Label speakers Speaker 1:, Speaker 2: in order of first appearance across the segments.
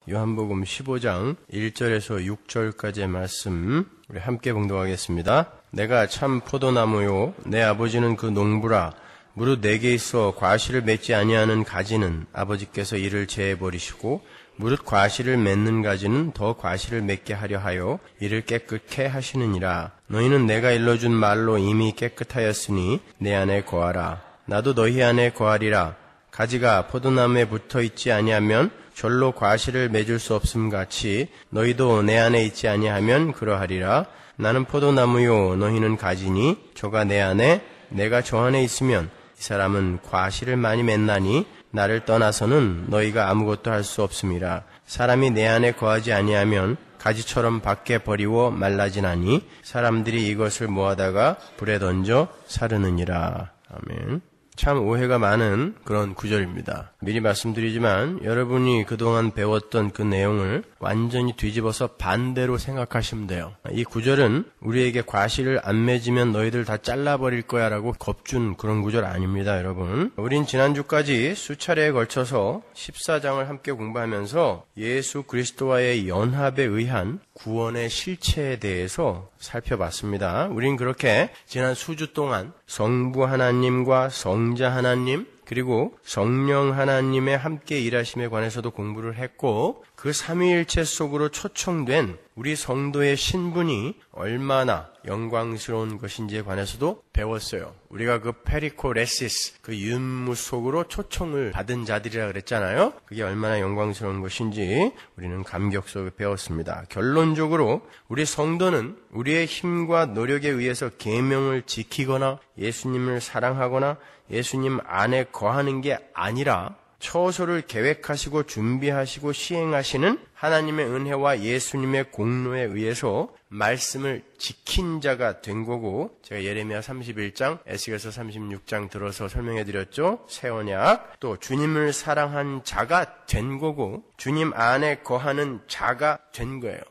Speaker 1: 요한복음 15장 1절에서 6절까지의 말씀 우리 함께 봉독하겠습니다. 내가 참 포도나무요 내 아버지는 그 농부라. 무릇 내게 있어 과실을 맺지 아니하는 가지는 아버지께서 이를 제해버리시고 무릇 과실을 맺는 가지는 더 과실을 맺게 하려 하여 이를 깨끗게 하시느니라. 너희는 내가 일러준 말로 이미 깨끗하였으니 내 안에 거하라. 나도 너희 안에 거하리라. 가지가 포도나무에 붙어 있지 아니하면 절로 과실을 맺을 수 없음 같이 너희도 내 안에 있지 아니하면 그러하리라. 나는 포도나무요 너희는 가지니 저가 내 안에 내가 저 안에 있으면 이 사람은 과실을 많이 맺나니 나를 떠나서는 너희가 아무것도 할 수 없음이라. 사람이 내 안에 거하지 아니하면 가지처럼 밖에 버리워 말라지나니 사람들이 이것을 모아다가 불에 던져 사르느니라. 아멘. 참 오해가 많은 그런 구절입니다. 미리 말씀드리지만 여러분이 그동안 배웠던 그 내용을 완전히 뒤집어서 반대로 생각하시면 돼요. 이 구절은 우리에게 과실을 안 맺으면 너희들 다 잘라버릴 거야 라고 겁준 그런 구절 아닙니다, 여러분. 우린 지난주까지 수차례에 걸쳐서 14장을 함께 공부하면서 예수 그리스도와의 연합에 의한 구원의 실체에 대해서 살펴봤습니다. 우린 그렇게 지난 수주 동안 성부 하나님과 성자 하나님 그리고 성령 하나님의 함께 일하심에 관해서도 공부를 했고 그 삼위일체 속으로 초청된 우리 성도의 신분이 얼마나 영광스러운 것인지에 관해서도 배웠어요. 우리가 그 페리코레시스, 그 윤무 속으로 초청을 받은 자들이라 그랬잖아요. 그게 얼마나 영광스러운 것인지 우리는 감격 속에 배웠습니다. 결론적으로 우리 성도는 우리의 힘과 노력에 의해서 계명을 지키거나 예수님을 사랑하거나 예수님 안에 거하는 게 아니라 처소를 계획하시고 준비하시고 시행하시는 하나님의 은혜와 예수님의 공로에 의해서 말씀을 지킨 자가 된 거고, 제가 예레미야 31장, 에스겔서 36장 들어서 설명해 드렸죠. 새 언약, 또 주님을 사랑한 자가 된 거고 주님 안에 거하는 자가 된 거예요.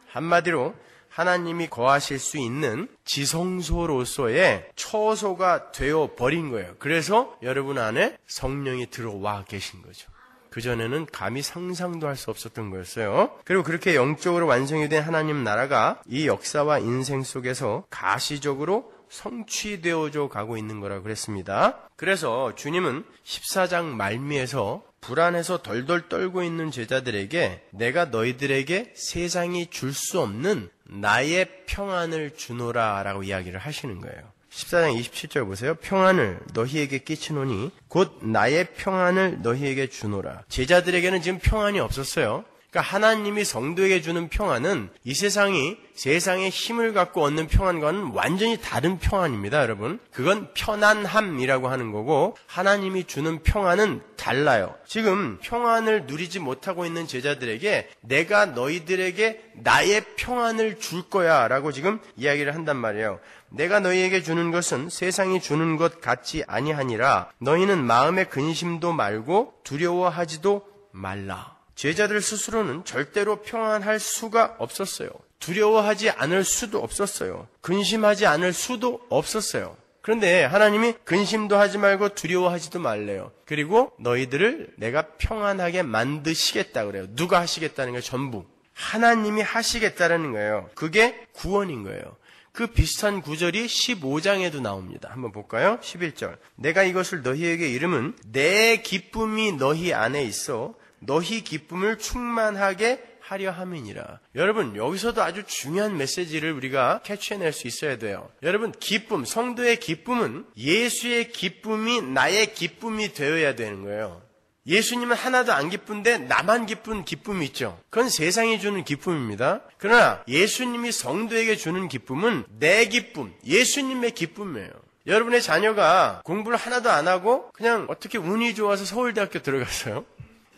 Speaker 1: 한마디로 하나님이 거하실 수 있는 지성소로서의 처소가 되어버린 거예요. 그래서 여러분 안에 성령이 들어와 계신 거죠. 그전에는 감히 상상도 할 수 없었던 거였어요. 그리고 그렇게 영적으로 완성이 된 하나님 나라가 이 역사와 인생 속에서 가시적으로 성취되어져 가고 있는 거라고 그랬습니다. 그래서 주님은 14장 말미에서 불안해서 덜덜 떨고 있는 제자들에게 내가 너희들에게 세상이 줄 수 없는 나의 평안을 주노라 라고 이야기를 하시는 거예요. 14장 27절 보세요. 평안을 너희에게 끼치노니 곧 나의 평안을 너희에게 주노라. 제자들에게는 지금 평안이 없었어요. 그러니까 하나님이 성도에게 주는 평안은 이 세상이 세상의 힘을 갖고 얻는 평안과는 완전히 다른 평안입니다, 여러분. 그건 편안함이라고 하는 거고 하나님이 주는 평안은 달라요. 지금 평안을 누리지 못하고 있는 제자들에게 내가 너희들에게 나의 평안을 줄 거야 라고 지금 이야기를 한단 말이에요. 내가 너희에게 주는 것은 세상이 주는 것 같지 아니하니라. 너희는 마음의 근심도 말고 두려워하지도 말라. 제자들 스스로는 절대로 평안할 수가 없었어요. 두려워하지 않을 수도 없었어요. 근심하지 않을 수도 없었어요. 그런데 하나님이 근심도 하지 말고 두려워하지도 말래요. 그리고 너희들을 내가 평안하게 만드시겠다 그래요. 누가 하시겠다는 거예요? 전부. 하나님이 하시겠다는 거예요. 그게 구원인 거예요. 그 비슷한 구절이 15장에도 나옵니다. 한번 볼까요? 11절. 내가 이것을 너희에게 이름은 내 기쁨이 너희 안에 있어 너희 기쁨을 충만하게 하려 함이니라. 여러분, 여기서도 아주 중요한 메시지를 우리가 캐치해낼 수 있어야 돼요. 여러분, 기쁨, 성도의 기쁨은 예수의 기쁨이 나의 기쁨이 되어야 되는 거예요. 예수님은 하나도 안 기쁜데 나만 기쁜 기쁨이 있죠. 그건 세상이 주는 기쁨입니다. 그러나 예수님이 성도에게 주는 기쁨은 내 기쁨, 예수님의 기쁨이에요. 여러분의 자녀가 공부를 하나도 안 하고 그냥 어떻게 운이 좋아서 서울대학교 들어갔어요?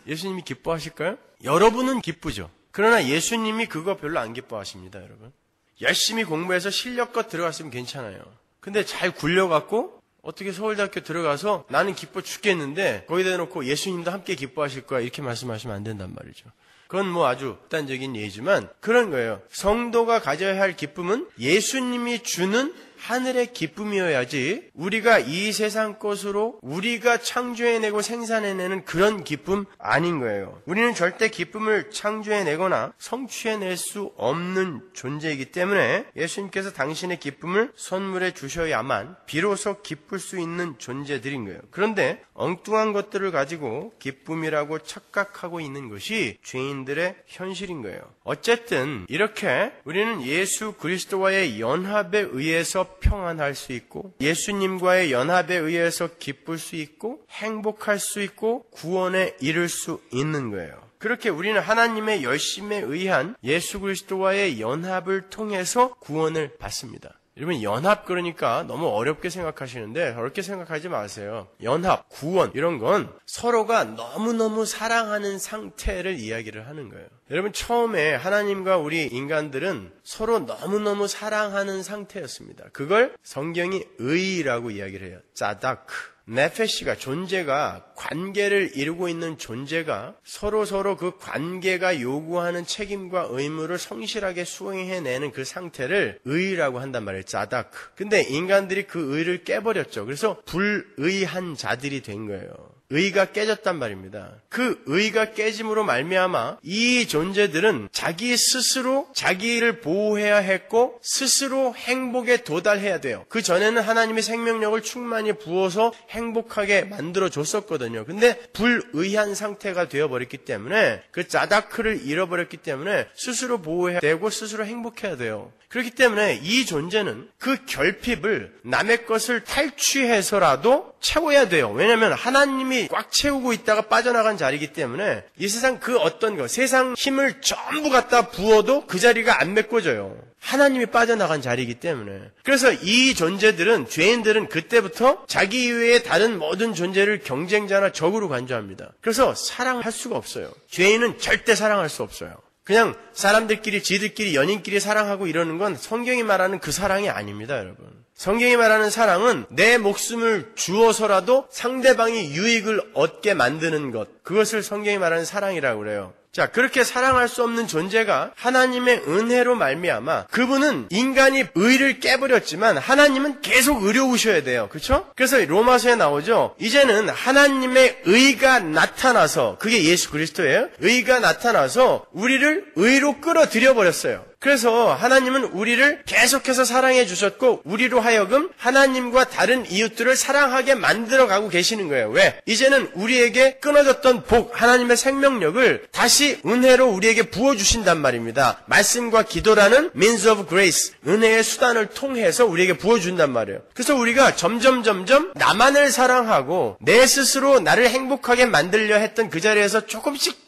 Speaker 1: 예수님이 기뻐하실까요? 여러분은 기쁘죠. 그러나 예수님이 그거 별로 안 기뻐하십니다, 여러분. 열심히 공부해서 실력껏 들어갔으면 괜찮아요. 근데 잘 굴려갖고 어떻게 서울대학교 들어가서 나는 기뻐 죽겠는데 거기다 놓고 예수님도 함께 기뻐하실 거야 이렇게 말씀하시면 안 된단 말이죠. 그건 뭐 아주 극단적인 예지만 그런 거예요. 성도가 가져야 할 기쁨은 예수님이 주는 하늘의 기쁨이어야지 우리가 이 세상 것으로 우리가 창조해내고 생산해내는 그런 기쁨 아닌 거예요. 우리는 절대 기쁨을 창조해내거나 성취해낼 수 없는 존재이기 때문에 예수님께서 당신의 기쁨을 선물해 주셔야만 비로소 기쁠 수 있는 존재들인 거예요. 그런데 엉뚱한 것들을 가지고 기쁨이라고 착각하고 있는 것이 죄인들의 현실인 거예요. 어쨌든 이렇게 우리는 예수 그리스도와의 연합에 의해서 평안할 수 있고 예수님과의 연합에 의해서 기쁠 수 있고 행복할 수 있고 구원에 이를 수 있는 거예요. 그렇게 우리는 하나님의 열심에 의한 예수 그리스도와의 연합을 통해서 구원을 받습니다. 여러분, 연합 그러니까 너무 어렵게 생각하시는데 어렵게 생각하지 마세요. 연합, 구원 이런 건 서로가 너무너무 사랑하는 상태를 이야기를 하는 거예요. 여러분, 처음에 하나님과 우리 인간들은 서로 너무너무 사랑하는 상태였습니다. 그걸 성경이 의라고 이야기를 해요. 짜다크. 네페시가 존재가 관계를 이루고 있는 존재가 서로 그 관계가 요구하는 책임과 의무를 성실하게 수행해내는 그 상태를 의라고 한단 말이에요. 짜다크. 근데 인간들이 그 의를 깨버렸죠. 그래서 불의한 자들이 된 거예요. 의가 깨졌단 말입니다. 그 의가 깨짐으로 말미암아 이 존재들은 자기 스스로 자기를 보호해야 했고 스스로 행복에 도달해야 돼요. 그 전에는 하나님의 생명력을 충만히 부어서 행복하게 만들어줬었거든요. 근데 불의한 상태가 되어버렸기 때문에 그 짜다크를 잃어버렸기 때문에 스스로 보호해야 되고 스스로 행복해야 돼요. 그렇기 때문에 이 존재는 그 결핍을 남의 것을 탈취해서라도 채워야 돼요. 왜냐하면 하나님이 꽉 채우고 있다가 빠져나간 자리이기 때문에 이 세상 그 어떤 것, 세상 힘을 전부 갖다 부어도 그 자리가 안 메꿔져요. 하나님이 빠져나간 자리이기 때문에. 그래서 이 존재들은, 죄인들은 그때부터 자기 이외의 다른 모든 존재를 경쟁자나 적으로 간주합니다. 그래서 사랑할 수가 없어요. 죄인은 절대 사랑할 수 없어요. 그냥 사람들끼리 지들끼리 연인끼리 사랑하고 이러는 건 성경이 말하는 그 사랑이 아닙니다, 여러분. 성경이 말하는 사랑은 내 목숨을 주어서라도 상대방이 유익을 얻게 만드는 것, 그것을 성경이 말하는 사랑이라고 그래요. 자, 그렇게 사랑할 수 없는 존재가 하나님의 은혜로 말미암아 그분은 인간이 의를 깨버렸지만 하나님은 계속 의로우셔야 돼요. 그렇죠? 그래서 로마서에 나오죠. 이제는 하나님의 의가 나타나서, 그게 예수 그리스도예요. 의가 나타나서 우리를 의로 끌어들여 버렸어요. 그래서 하나님은 우리를 계속해서 사랑해 주셨고 우리로 하여금 하나님과 다른 이웃들을 사랑하게 만들어가고 계시는 거예요. 왜? 이제는 우리에게 끊어졌던 복, 하나님의 생명력을 다시 은혜로 우리에게 부어주신단 말입니다. 말씀과 기도라는 means of grace, 은혜의 수단을 통해서 우리에게 부어준단 말이에요. 그래서 우리가 점점 나만을 사랑하고 내 스스로 나를 행복하게 만들려 했던 그 자리에서 조금씩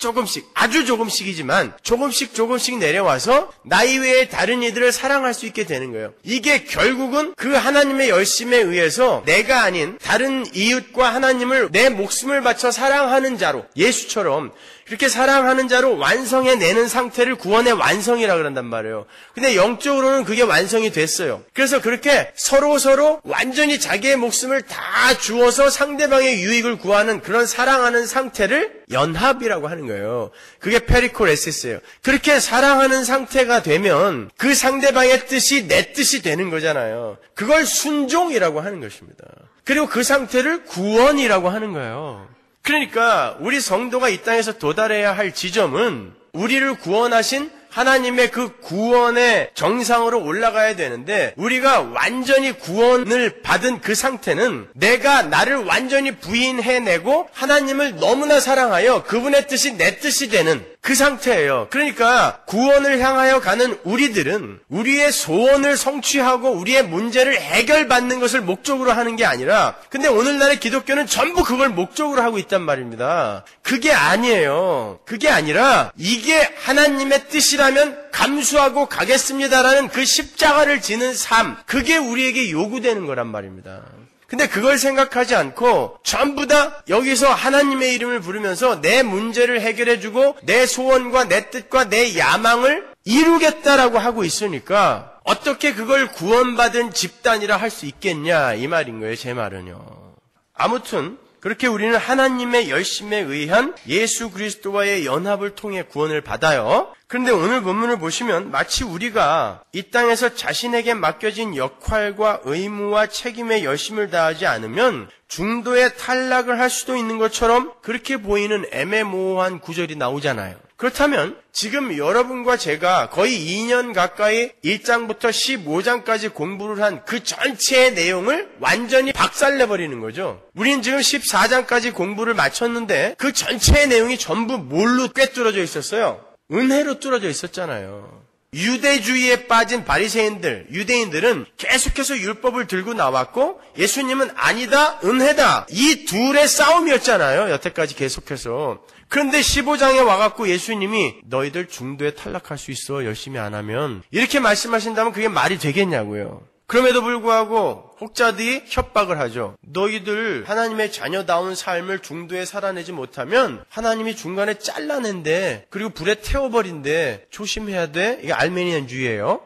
Speaker 1: 아주 조금씩이지만 조금씩 내려와서 나 이외의 다른 이들을 사랑할 수 있게 되는 거예요. 이게 결국은 그 하나님의 열심에 의해서 내가 아닌 다른 이웃과 하나님을 내 목숨을 바쳐 사랑하는 자로, 예수처럼 그렇게 사랑하는 자로 완성해내는 상태를 구원의 완성이라고 그런단 말이에요. 근데 영적으로는 그게 완성이 됐어요. 그래서 그렇게 서로 완전히 자기의 목숨을 다 주어서 상대방의 유익을 구하는 그런 사랑하는 상태를 연합이라고 하는 거예요. 그게 페리코레시스예요. 그렇게 사랑하는 상태가 되면 그 상대방의 뜻이 내 뜻이 되는 거잖아요. 그걸 순종이라고 하는 것입니다. 그리고 그 상태를 구원이라고 하는 거예요. 그러니까 우리 성도가 이 땅에서 도달해야 할 지점은 우리를 구원하신 하나님의 그 구원의 정상으로 올라가야 되는데, 우리가 완전히 구원을 받은 그 상태는 내가 나를 완전히 부인해내고 하나님을 너무나 사랑하여 그분의 뜻이 내 뜻이 되는 그 상태예요. 그러니까 구원을 향하여 가는 우리들은 우리의 소원을 성취하고 우리의 문제를 해결받는 것을 목적으로 하는 게 아니라, 근데 오늘날의 기독교는 전부 그걸 목적으로 하고 있단 말입니다. 그게 아니에요. 그게 아니라 이게 하나님의 뜻이라면 감수하고 가겠습니다라는 그 십자가를 지는 삶, 그게 우리에게 요구되는 거란 말입니다. 근데 그걸 생각하지 않고 전부 다 여기서 하나님의 이름을 부르면서 내 문제를 해결해주고 내 소원과 내 뜻과 내 야망을 이루겠다라고 하고 있으니까 어떻게 그걸 구원받은 집단이라 할 수 있겠냐 이 말인 거예요. 제 말은요. 아무튼 그렇게 우리는 하나님의 열심에 의한 예수 그리스도와의 연합을 통해 구원을 받아요. 그런데 오늘 본문을 보시면 마치 우리가 이 땅에서 자신에게 맡겨진 역할과 의무와 책임에 열심을 다하지 않으면 중도에 탈락을 할 수도 있는 것처럼 그렇게 보이는 애매모호한 구절이 나오잖아요. 그렇다면 지금 여러분과 제가 거의 2년 가까이 1장부터 15장까지 공부를 한 그 전체의 내용을 완전히 박살내버리는 거죠. 우린 지금 14장까지 공부를 마쳤는데 그 전체의 내용이 전부 뭘로 꿰뚫어져 있었어요? 은혜로 뚫어져 있었잖아요. 유대주의에 빠진 바리새인들, 유대인들은 계속해서 율법을 들고 나왔고 예수님은 아니다, 은혜다. 이 둘의 싸움이었잖아요. 여태까지 계속해서. 그런데 15장에 와갖고 예수님이 너희들 중도에 탈락할 수 있어. 열심히 안 하면. 이렇게 말씀하신다면 그게 말이 되겠냐고요. 그럼에도 불구하고 혹자들이 협박을 하죠. 너희들 하나님의 자녀다운 삶을 중도에 살아내지 못하면 하나님이 중간에 잘라낸대. 그리고 불에 태워버린대. 조심해야 돼. 이게 알메니안주의예요.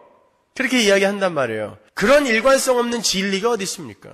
Speaker 1: 그렇게 이야기한단 말이에요. 그런 일관성 없는 진리가 어디 있습니까?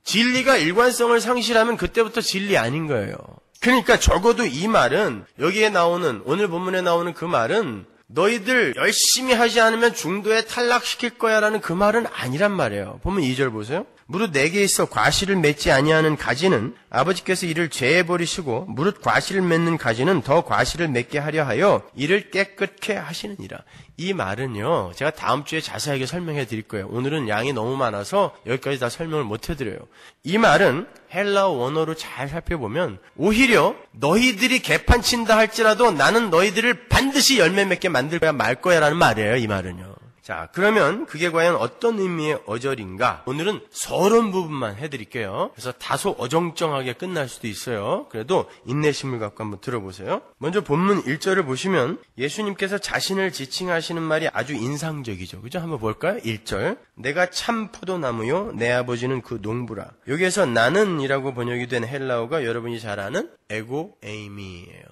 Speaker 1: 진리가 일관성을 상실하면 그때부터 진리 아닌 거예요. 그러니까 적어도 이 말은 여기에 나오는 오늘 본문에 나오는 그 말은 너희들 열심히 하지 않으면 중도에 탈락시킬 거야 라는 그 말은 아니란 말이에요. 보면 2절 보세요. 무릇 내게 있어 과실을 맺지 아니하는 가지는 아버지께서 이를 죄에 버리시고 무릇 과실을 맺는 가지는 더 과실을 맺게 하려 하여 이를 깨끗게 하시느니라. 이 말은요, 제가 다음 주에 자세하게 설명해 드릴 거예요. 오늘은 양이 너무 많아서 여기까지 다 설명을 못 해드려요. 이 말은 헬라어 원어로 잘 살펴보면 오히려 너희들이 개판친다 할지라도 나는 너희들을 반드시 열매 맺게 만들 거야 말 거야 라는 말이에요. 이 말은요. 자, 그러면 그게 과연 어떤 의미의 어절인가? 오늘은 서론 부분만 해드릴게요. 그래서 다소 어정쩡하게 끝날 수도 있어요. 그래도 인내심을 갖고 한번 들어보세요. 먼저 본문 1절을 보시면 예수님께서 자신을 지칭하시는 말이 아주 인상적이죠. 그죠? 한번 볼까요? 1절. 내가 참 포도나무요 내 아버지는 그 농부라. 여기에서 나는 이라고 번역이 된 헬라어가 여러분이 잘 아는 에고 에이미예요.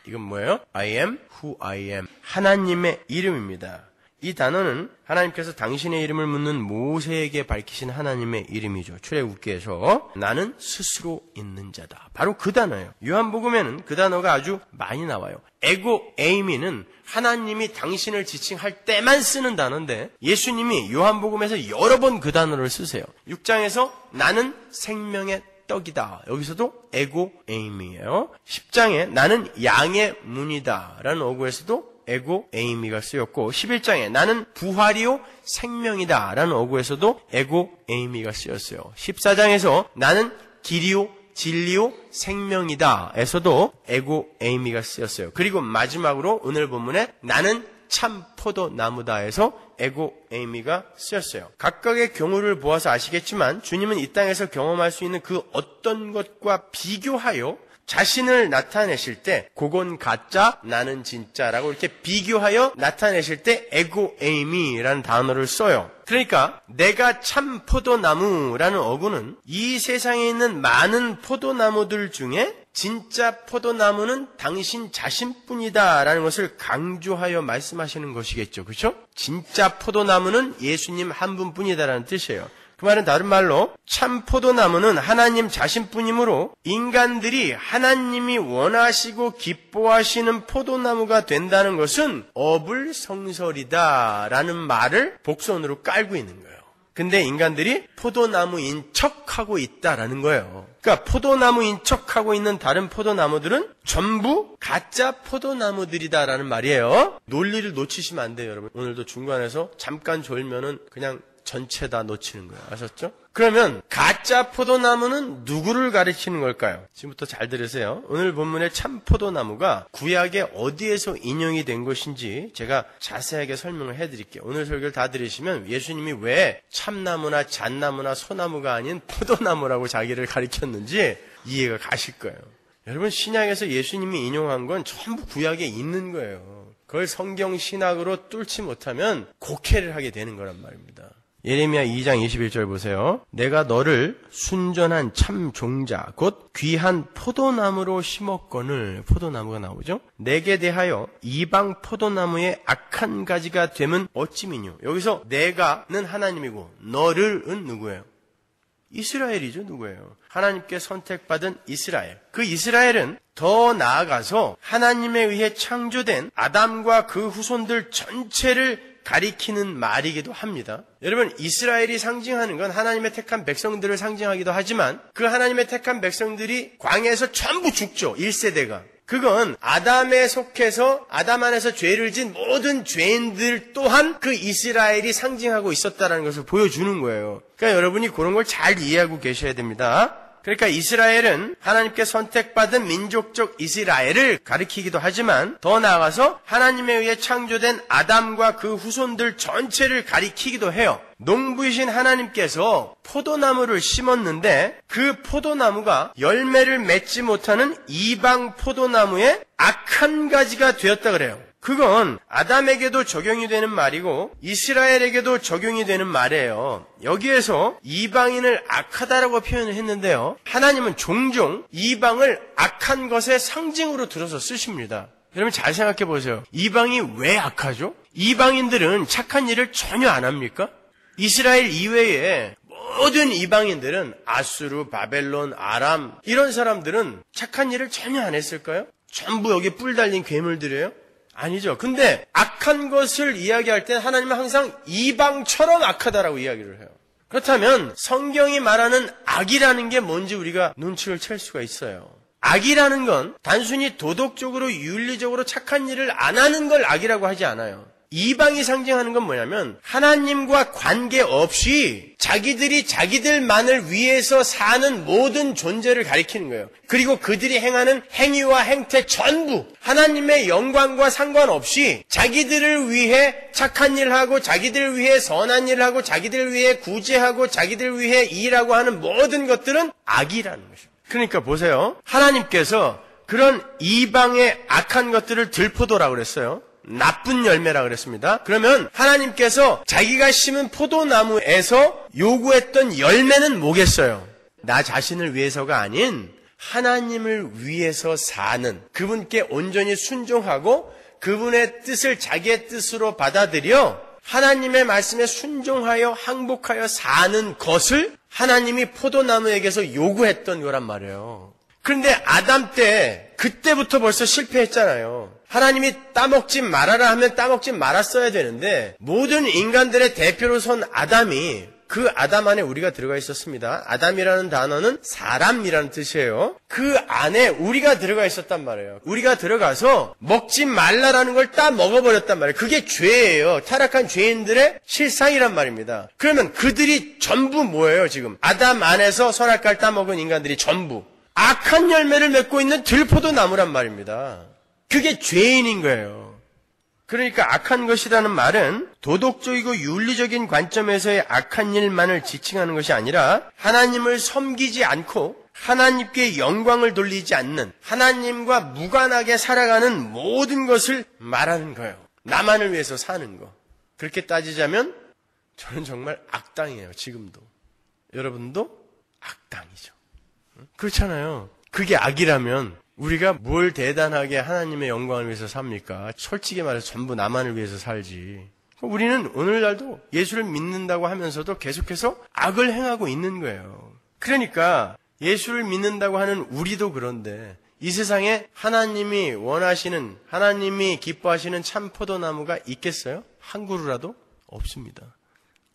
Speaker 1: 이건 뭐예요? I am who I am. 하나님의 이름입니다. 이 단어는 하나님께서 당신의 이름을 묻는 모세에게 밝히신 하나님의 이름이죠. 출애굽기에서 나는 스스로 있는 자다. 바로 그 단어예요. 요한복음에는 그 단어가 아주 많이 나와요. 에고 에이미는 하나님이 당신을 지칭할 때만 쓰는 단어인데 예수님이 요한복음에서 여러 번 그 단어를 쓰세요. 6장에서 나는 생명의 떡이다. 여기서도 에고 에이미예요. 10장에 나는 양의 문이다 라는 어구에서도 에고 에이미가 쓰였고 11장에 나는 부활이요 생명이다 라는 어구에서도 에고 에이미가 쓰였어요. 14장에서 나는 길이요 진리요 생명이다 에서도 에고 에이미가 쓰였어요. 그리고 마지막으로 오늘 본문에 나는 참 포도나무다에서 에고 에이미가 쓰였어요. 각각의 경우를 보아서 아시겠지만 주님은 이 땅에서 경험할 수 있는 그 어떤 것과 비교하여 자신을 나타내실 때 그건 가짜 나는 진짜라고 이렇게 비교하여 나타내실 때 에고 에이미라는 단어를 써요. 그러니까 내가 참 포도나무라는 어구는 이 세상에 있는 많은 포도나무들 중에 진짜 포도나무는 당신 자신뿐이다라는 것을 강조하여 말씀하시는 것이겠죠. 그렇죠? 진짜 포도나무는 예수님 한 분뿐이다라는 뜻이에요. 그 말은 다른 말로 참 포도나무는 하나님 자신뿐이므로 인간들이 하나님이 원하시고 기뻐하시는 포도나무가 된다는 것은 어불성설이다라는 말을 복선으로 깔고 있는 거예요. 근데 인간들이 포도나무인 척하고 있다라는 거예요. 그러니까 포도나무인 척하고 있는 다른 포도나무들은 전부 가짜 포도나무들이다라는 말이에요. 논리를 놓치시면 안 돼요, 여러분. 오늘도 중간에서 잠깐 졸면은 그냥 전체 다 놓치는 거예요. 아셨죠? 그러면 가짜 포도나무는 누구를 가리키는 걸까요? 지금부터 잘 들으세요. 오늘 본문의 참 포도나무가 구약에 어디에서 인용이 된 것인지 제가 자세하게 설명을 해드릴게요. 오늘 설교를 다 들으시면 예수님이 왜 참나무나 잣나무나 소나무가 아닌 포도나무라고 자기를 가리켰는지 이해가 가실 거예요. 여러분, 신약에서 예수님이 인용한 건 전부 구약에 있는 거예요. 그걸 성경 신학으로 뚫지 못하면 곡해를 하게 되는 거란 말입니다. 예레미야 2장 21절 보세요. 내가 너를 순전한 참 종자 곧 귀한 포도나무로 심었거늘. 포도나무가 나오죠. 내게 대하여 이방 포도나무의 악한 가지가 되면 어찌미뇨. 여기서 내가는 하나님이고 너를은 누구예요? 이스라엘이죠. 누구예요? 하나님께 선택받은 이스라엘. 그 이스라엘은 더 나아가서 하나님에 의해 창조된 아담과 그 후손들 전체를 가리키는 말이기도 합니다. 여러분, 이스라엘이 상징하는 건 하나님의 택한 백성들을 상징하기도 하지만 그 하나님의 택한 백성들이 광야에서 전부 죽죠. 1세대가. 그건 아담에 속해서 아담 안에서 죄를 진 모든 죄인들 또한 그 이스라엘이 상징하고 있었다는 것을 보여주는 거예요. 그러니까 여러분이 그런 걸 잘 이해하고 계셔야 됩니다. 그러니까 이스라엘은 하나님께 선택받은 민족적 이스라엘을 가리키기도 하지만 더 나아가서 하나님에 의해 창조된 아담과 그 후손들 전체를 가리키기도 해요. 농부이신 하나님께서 포도나무를 심었는데 그 포도나무가 열매를 맺지 못하는 이방 포도나무의 악한 가지가 되었다 그래요. 그건 아담에게도 적용이 되는 말이고 이스라엘에게도 적용이 되는 말이에요. 여기에서 이방인을 악하다라고 표현을 했는데요. 하나님은 종종 이방을 악한 것의 상징으로 들어서 쓰십니다. 여러분 잘 생각해 보세요. 이방이 왜 악하죠? 이방인들은 착한 일을 전혀 안 합니까? 이스라엘 이외에 모든 이방인들은 아수르, 바벨론, 아람 이런 사람들은 착한 일을 전혀 안 했을까요? 전부 여기 뿔 달린 괴물들이에요? 아니죠. 근데 악한 것을 이야기할 때 하나님은 항상 이방처럼 악하다라고 이야기를 해요. 그렇다면 성경이 말하는 악이라는 게 뭔지 우리가 눈치를 챌 수가 있어요. 악이라는 건 단순히 도덕적으로 윤리적으로 착한 일을 안 하는 걸 악이라고 하지 않아요. 이방이 상징하는 건 뭐냐면 하나님과 관계없이 자기들이 자기들만을 위해서 사는 모든 존재를 가리키는 거예요. 그리고 그들이 행하는 행위와 행태 전부 하나님의 영광과 상관없이 자기들을 위해 착한 일을 하고 자기들을 위해 선한 일을 하고 자기들을 위해 구제하고 자기들을 위해 일하고 하는 모든 것들은 악이라는 것입니다. 그러니까 보세요. 하나님께서 그런 이방의 악한 것들을 들포도라고 그랬어요. 나쁜 열매라고 그랬습니다. 그러면 하나님께서 자기가 심은 포도나무에서 요구했던 열매는 뭐겠어요? 나 자신을 위해서가 아닌 하나님을 위해서 사는, 그분께 온전히 순종하고 그분의 뜻을 자기의 뜻으로 받아들여 하나님의 말씀에 순종하여 항복하여 사는 것을 하나님이 포도나무에게서 요구했던 거란 말이에요. 그런데 아담 때 그때부터 벌써 실패했잖아요. 하나님이 따먹지 말아라 하면 따먹지 말았어야 되는데 모든 인간들의 대표로 선 아담이 그 아담 안에 우리가 들어가 있었습니다. 아담이라는 단어는 사람이라는 뜻이에요. 그 안에 우리가 들어가 있었단 말이에요. 우리가 들어가서 먹지 말라라는 걸 따 먹어버렸단 말이에요. 그게 죄예요. 타락한 죄인들의 실상이란 말입니다. 그러면 그들이 전부 뭐예요 지금? 아담 안에서 선악과를 따먹은 인간들이 전부 악한 열매를 맺고 있는 들포도 나무란 말입니다. 그게 죄인인 거예요. 그러니까 악한 것이라는 말은 도덕적이고 윤리적인 관점에서의 악한 일만을 지칭하는 것이 아니라 하나님을 섬기지 않고 하나님께 영광을 돌리지 않는 하나님과 무관하게 살아가는 모든 것을 말하는 거예요. 나만을 위해서 사는 거. 그렇게 따지자면 저는 정말 악당이에요. 지금도. 여러분도 악당이죠. 그렇잖아요. 그게 악이라면 우리가 뭘 대단하게 하나님의 영광을 위해서 삽니까? 솔직히 말해서 전부 나만을 위해서 살지. 우리는 오늘날도 예수를 믿는다고 하면서도 계속해서 악을 행하고 있는 거예요. 그러니까 예수를 믿는다고 하는 우리도 그런데 이 세상에 하나님이 원하시는, 하나님이 기뻐하시는 참 포도나무가 있겠어요? 한 그루라도? 없습니다.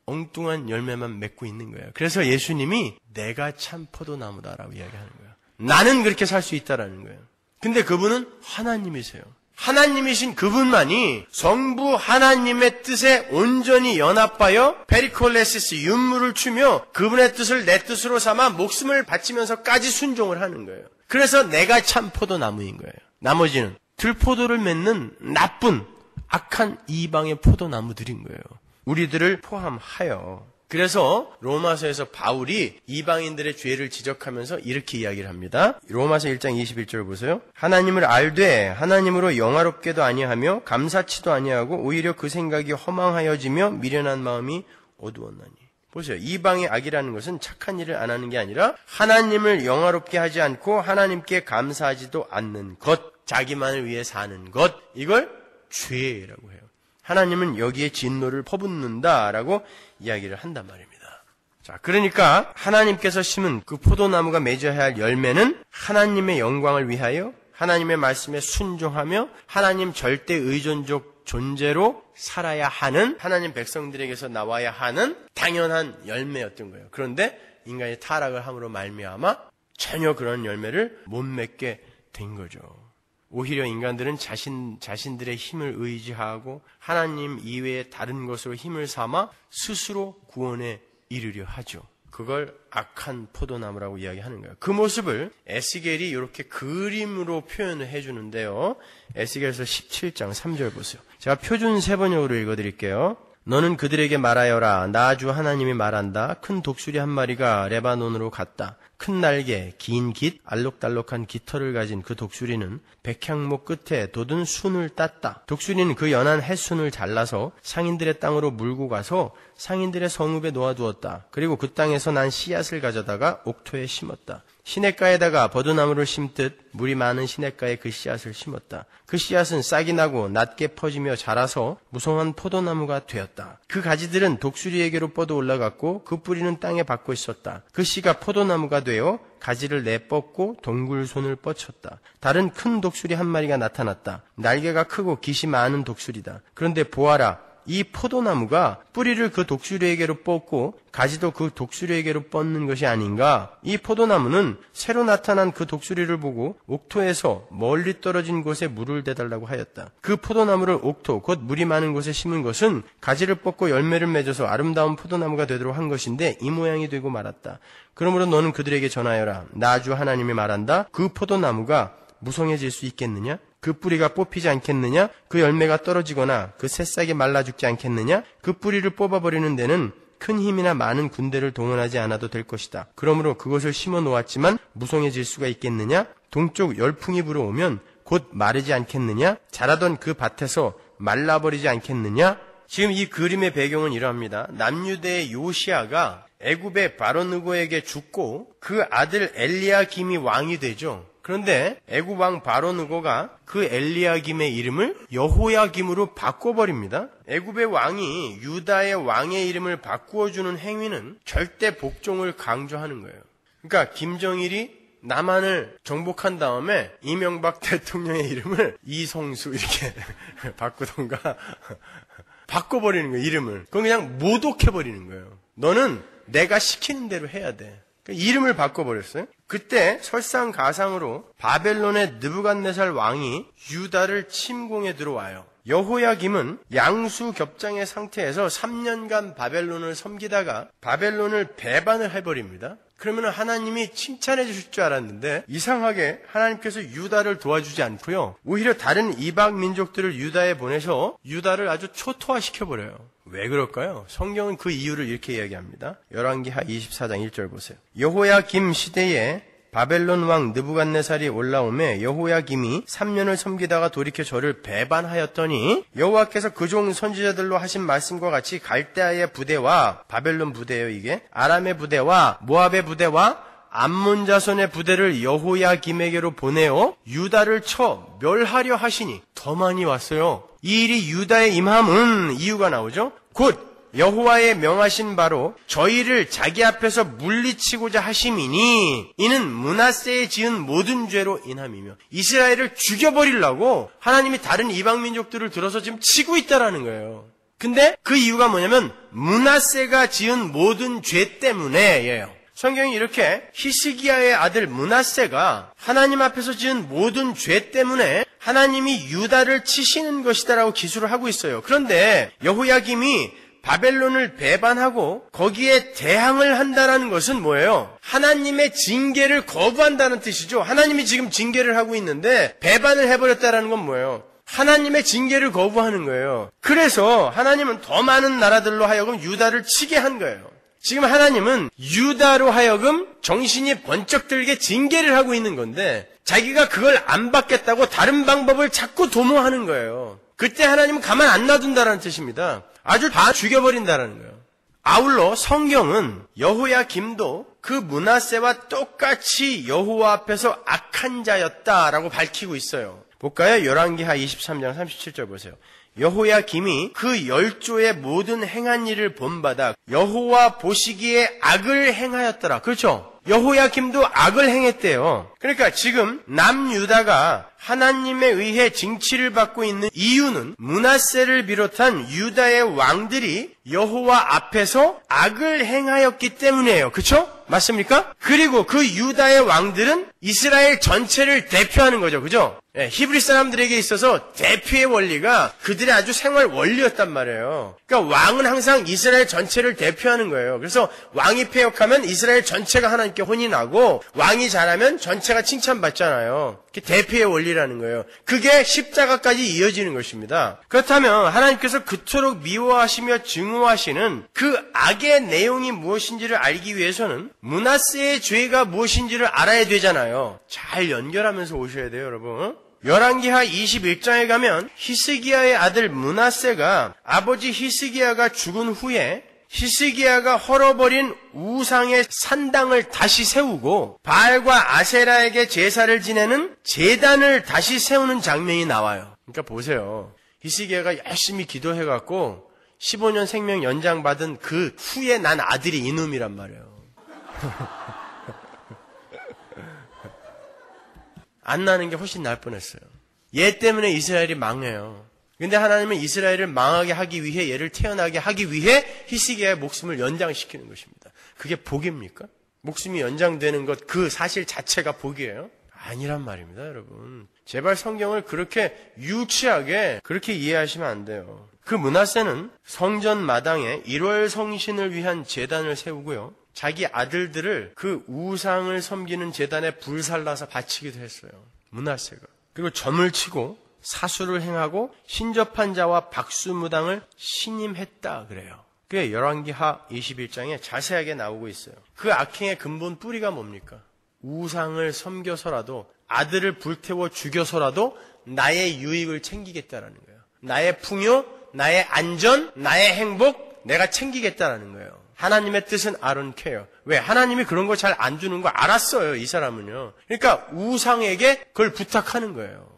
Speaker 1: 엉뚱한 열매만 맺고 있는 거예요. 그래서 예수님이 내가 참 포도나무다라고 이야기하는 거예요. 나는 그렇게 살 수 있다라는 거예요. 근데 그분은 하나님이세요. 하나님이신 그분만이 성부 하나님의 뜻에 온전히 연합하여 페리콜레시스 윤물을 추며 그분의 뜻을 내 뜻으로 삼아 목숨을 바치면서까지 순종을 하는 거예요. 그래서 내가 참 포도나무인 거예요. 나머지는 들포도를 맺는 나쁜 악한 이방의 포도나무들인 거예요. 우리들을 포함하여. 그래서 로마서에서 바울이 이방인들의 죄를 지적하면서 이렇게 이야기를 합니다. 로마서 1장 21절 보세요. 하나님을 알되 하나님으로 영화롭게도 아니하며 감사치도 아니하고 오히려 그 생각이 허망하여지며 미련한 마음이 어두웠나니. 보세요. 이방의 악이라는 것은 착한 일을 안 하는 게 아니라 하나님을 영화롭게 하지 않고 하나님께 감사하지도 않는 것, 자기만을 위해 사는 것, 이걸 죄라고 해요. 하나님은 여기에 진노를 퍼붓는다라고 이야기를 한단 말입니다. 자, 그러니까 하나님께서 심은 그 포도나무가 맺어야 할 열매는 하나님의 영광을 위하여 하나님의 말씀에 순종하며 하나님 절대 의존적 존재로 살아야 하는 하나님 백성들에게서 나와야 하는 당연한 열매였던 거예요. 그런데 인간이 타락을 함으로 말미암아 전혀 그런 열매를 못 맺게 된 거죠. 오히려 인간들은 자신들의 힘을 의지하고 하나님 이외의 다른 것으로 힘을 삼아 스스로 구원에 이르려 하죠. 그걸 악한 포도나무라고 이야기하는 거예요. 그 모습을 에스겔이 이렇게 그림으로 표현을 해주는데요. 에스겔서 17장 3절 보세요. 제가 표준 세번역으로 읽어드릴게요. 너는 그들에게 말하여라. 나 주 하나님이 말한다. 큰 독수리 한 마리가 레바논으로 갔다. 큰 날개, 긴 깃, 알록달록한 깃털을 가진 그 독수리는 백향목 끝에 돋은 순을 땄다. 독수리는 그 연한 햇순을 잘라서 상인들의 땅으로 물고 가서 상인들의 성읍에 놓아두었다. 그리고 그 땅에서 난 씨앗을 가져다가 옥토에 심었다. 시냇가에다가 버드나무를 심듯 물이 많은 시냇가에 그 씨앗을 심었다. 그 씨앗은 싹이 나고 낮게 퍼지며 자라서 무성한 포도나무가 되었다. 그 가지들은 독수리에게로 뻗어 올라갔고 그 뿌리는 땅에 박고 있었다. 그 씨가 포도나무가 되어 가지를 내뻗고 동굴손을 뻗쳤다. 다른 큰 독수리 한 마리가 나타났다. 날개가 크고 깃이 많은 독수리다. 그런데 보아라. 이 포도나무가 뿌리를 그 독수리에게로 뻗고 가지도 그 독수리에게로 뻗는 것이 아닌가? 이 포도나무는 새로 나타난 그 독수리를 보고 옥토에서 멀리 떨어진 곳에 물을 대달라고 하였다. 그 포도나무를 옥토, 곧 물이 많은 곳에 심은 것은 가지를 뻗고 열매를 맺어서 아름다운 포도나무가 되도록 한 것인데 이 모양이 되고 말았다. 그러므로 너는 그들에게 전하여라. 나 주 하나님이 말한다. 그 포도나무가 무성해질 수 있겠느냐? 그 뿌리가 뽑히지 않겠느냐? 그 열매가 떨어지거나 그 새싹이 말라 죽지 않겠느냐? 그 뿌리를 뽑아버리는 데는 큰 힘이나 많은 군대를 동원하지 않아도 될 것이다. 그러므로 그것을 심어 놓았지만 무성해질 수가 있겠느냐? 동쪽 열풍이 불어오면 곧 마르지 않겠느냐? 자라던 그 밭에서 말라버리지 않겠느냐? 지금 이 그림의 배경은 이러합니다. 남유대의 요시아가 애굽의 바로느고에게 죽고 그 아들 엘리야김이 왕이 되죠. 그런데 애굽 왕 바로느고가 그 엘리야김의 이름을 여호야김으로 바꿔버립니다. 애굽의 왕이 유다의 왕의 이름을 바꾸어주는 행위는 절대 복종을 강조하는 거예요. 그러니까 김정일이 남한을 정복한 다음에 이명박 대통령의 이름을 이성수 이렇게 바꾸던가 바꿔버리는 거예요. 이름을. 그건 그냥 모독해버리는 거예요. 너는 내가 시키는 대로 해야 돼. 이름을 바꿔버렸어요. 그때 설상가상으로 바벨론의 느부갓네살 왕이 유다를 침공해 들어와요. 여호야김은 양수겹장의 상태에서 3년간 바벨론을 섬기다가 바벨론을 배반을 해버립니다. 그러면 하나님이 칭찬해 주실 줄 알았는데 이상하게 하나님께서 유다를 도와주지 않고요. 오히려 다른 이방 민족들을 유다에 보내서 유다를 아주 초토화시켜버려요. 왜 그럴까요? 성경은 그 이유를 이렇게 이야기합니다. 열왕기하 24장 1절 보세요. 여호야김 시대에 바벨론 왕 느부갓네살이 올라오매 여호야김이 3년을 섬기다가 돌이켜 저를 배반하였더니 여호와께서 그 종 선지자들로 하신 말씀과 같이 갈대아의 부대와 바벨론 부대예요 이게 아람의 부대와 모압의 부대와 암몬 자손의 부대를 여호야김에게로 보내어 유다를 쳐 멸하려 하시니 더 많이 왔어요. 이 일이 유다에 임함은 이유가 나오죠. 곧 여호와의 명하신 바로 저희를 자기 앞에서 물리치고자 하심이니 이는 므낫세에 지은 모든 죄로 인함이며 이스라엘을 죽여버리려고 하나님이 다른 이방 민족들을 들어서 지금 치고 있다라는 거예요. 근데 그 이유가 뭐냐면 므낫세가 지은 모든 죄 때문에예요. 성경이 이렇게 히스기야의 아들 므낫세가 하나님 앞에서 지은 모든 죄 때문에 하나님이 유다를 치시는 것이다라고 기술을 하고 있어요. 그런데 여호야김이 바벨론을 배반하고 거기에 대항을 한다는 것은 뭐예요? 하나님의 징계를 거부한다는 뜻이죠. 하나님이 지금 징계를 하고 있는데 배반을 해버렸다는 건 뭐예요? 하나님의 징계를 거부하는 거예요. 그래서 하나님은 더 많은 나라들로 하여금 유다를 치게 한 거예요. 지금 하나님은 유다로 하여금 정신이 번쩍 들게 징계를 하고 있는 건데 자기가 그걸 안 받겠다고 다른 방법을 자꾸 도모하는 거예요. 그때 하나님은 가만 안 놔둔다는 뜻입니다. 아주 다 죽여버린다는 거예요. 아울러 성경은 여호야김도 그 므낫세와 똑같이 여호와 앞에서 악한 자였다라고 밝히고 있어요. 볼까요? 열왕기하 23장 37절 보세요. 여호야김이 그 열조의 모든 행한 일을 본받아 여호와 보시기에 악을 행하였더라. 그렇죠? 여호야김도 악을 행했대요. 그러니까 지금 남유다가 하나님에 의해 징치를 받고 있는 이유는 므낫세를 비롯한 유다의 왕들이 여호와 앞에서 악을 행하였기 때문이에요. 그렇죠? 맞습니까? 그리고 그 유다의 왕들은 이스라엘 전체를 대표하는 거죠. 그죠? 예, 히브리 사람들에게 있어서 대표의 원리가 그들의 아주 생활 원리였단 말이에요. 그러니까 왕은 항상 이스라엘 전체를 대표하는 거예요. 그래서 왕이 패역하면 이스라엘 전체가 하나님께 혼이 나고 왕이 잘하면 전체가 칭찬받잖아요. 그게 대표의 원리라는 거예요. 그게 십자가까지 이어지는 것입니다. 그렇다면 하나님께서 그토록 미워하시며 증오하시는 그 악의 내용이 무엇인지를 알기 위해서는 므낫세의 죄가 무엇인지를 알아야 되잖아요. 잘 연결하면서 오셔야 돼요, 여러분. 열왕기하 21장에 가면 히스기야의 아들 므낫세가 아버지 히스기야가 죽은 후에 히스기야가 헐어버린 우상의 산당을 다시 세우고 바알과 아세라에게 제사를 지내는 제단을 다시 세우는 장면이 나와요. 그러니까 보세요. 히스기야가 열심히 기도해갖고 15년 생명 연장받은 그 후에 난 아들이 이놈이란 말이에요. 안 나는 게 훨씬 나을 뻔했어요. 얘 때문에 이스라엘이 망해요. 근데 하나님은 이스라엘을 망하게 하기 위해 얘를 태어나게 하기 위해 히스기야의 목숨을 연장시키는 것입니다. 그게 복입니까? 목숨이 연장되는 것 그 사실 자체가 복이에요? 아니란 말입니다, 여러분. 제발 성경을 그렇게 유치하게 그렇게 이해하시면 안 돼요. 그 므낫세는 성전 마당에 1월 성신을 위한 제단을 세우고요. 자기 아들들을 그 우상을 섬기는 제단에 불살라서 바치기도 했어요. 므낫세가. 그리고 점을 치고 사수를 행하고 신접한 자와 박수무당을 신임했다 그래요. 그게 열왕기하 21장에 자세하게 나오고 있어요. 그 악행의 근본 뿌리가 뭡니까? 우상을 섬겨서라도 아들을 불태워 죽여서라도 나의 유익을 챙기겠다라는 거예요. 나의 풍요, 나의 안전, 나의 행복 내가 챙기겠다라는 거예요. 하나님의 뜻은 I don't care. 왜? 하나님이 그런 거 잘 안 주는 거 알았어요, 이 사람은요. 그러니까 우상에게 그걸 부탁하는 거예요.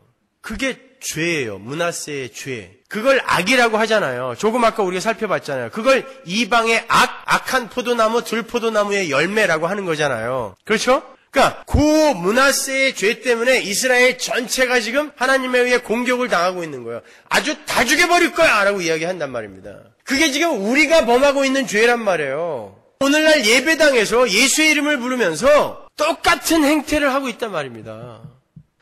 Speaker 1: 그게 죄예요. 므낫세의 죄. 그걸 악이라고 하잖아요. 조금 아까 우리가 살펴봤잖아요. 그걸 이방의 악한 포도나무, 들포도나무의 열매라고 하는 거잖아요. 그렇죠? 그러니까 그 므낫세의 죄 때문에 이스라엘 전체가 지금 하나님에 의해 공격을 당하고 있는 거예요. 아주 다 죽여버릴 거야 라고 이야기한단 말입니다. 그게 지금 우리가 범하고 있는 죄란 말이에요. 오늘날 예배당에서 예수의 이름을 부르면서 똑같은 행태를 하고 있단 말입니다.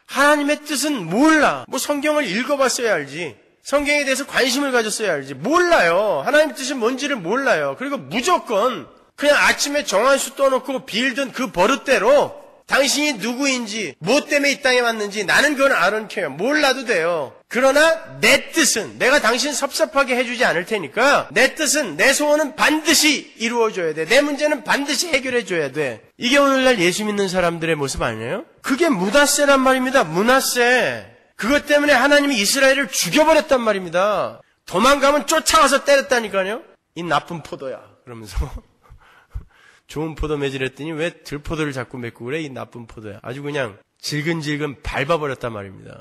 Speaker 1: 하나님의 뜻은 몰라. 뭐 성경을 읽어봤어야 알지. 성경에 대해서 관심을 가졌어야 알지. 몰라요. 하나님의 뜻이 뭔지를 몰라요. 그리고 무조건 그냥 아침에 정한수 떠놓고 빌던 그 버릇대로 당신이 누구인지, 뭐 때문에 이 땅에 왔는지 나는 그건 I don't care. 몰라도 돼요. 그러나 내 뜻은 내가 당신 섭섭하게 해주지 않을 테니까 내 뜻은 내 소원은 반드시 이루어져야 돼. 내 문제는 반드시 해결해줘야 돼. 이게 오늘날 예수 믿는 사람들의 모습 아니에요? 그게 므낫세란 말입니다. 므낫세. 그것 때문에 하나님이 이스라엘을 죽여버렸단 말입니다. 도망가면 쫓아와서 때렸다니까요. 이 나쁜 포도야. 그러면서 좋은 포도 맺으랬더니 왜 들포도를 자꾸 맺고 그래? 이 나쁜 포도야. 아주 그냥 질근질근 밟아버렸단 말입니다.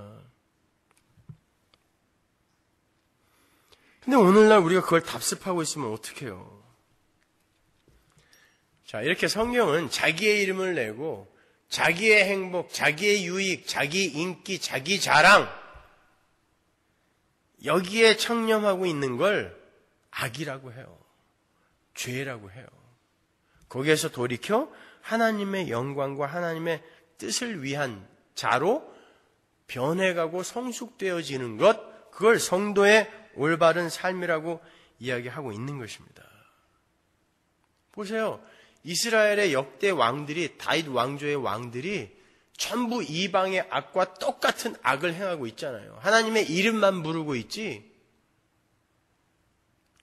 Speaker 1: 근데 오늘날 우리가 그걸 답습하고 있으면 어떡해요? 자, 이렇게 성경은 자기의 이름을 내고 자기의 행복, 자기의 유익, 자기 인기, 자기 자랑 여기에 청렴하고 있는 걸 악이라고 해요. 죄라고 해요. 거기에서 돌이켜 하나님의 영광과 하나님의 뜻을 위한 자로 변해가고 성숙되어지는 것, 그걸 성도의 올바른 삶이라고 이야기하고 있는 것입니다. 보세요. 이스라엘의 역대 왕들이, 다윗 왕조의 왕들이 전부 이방의 악과 똑같은 악을 행하고 있잖아요. 하나님의 이름만 부르고 있지.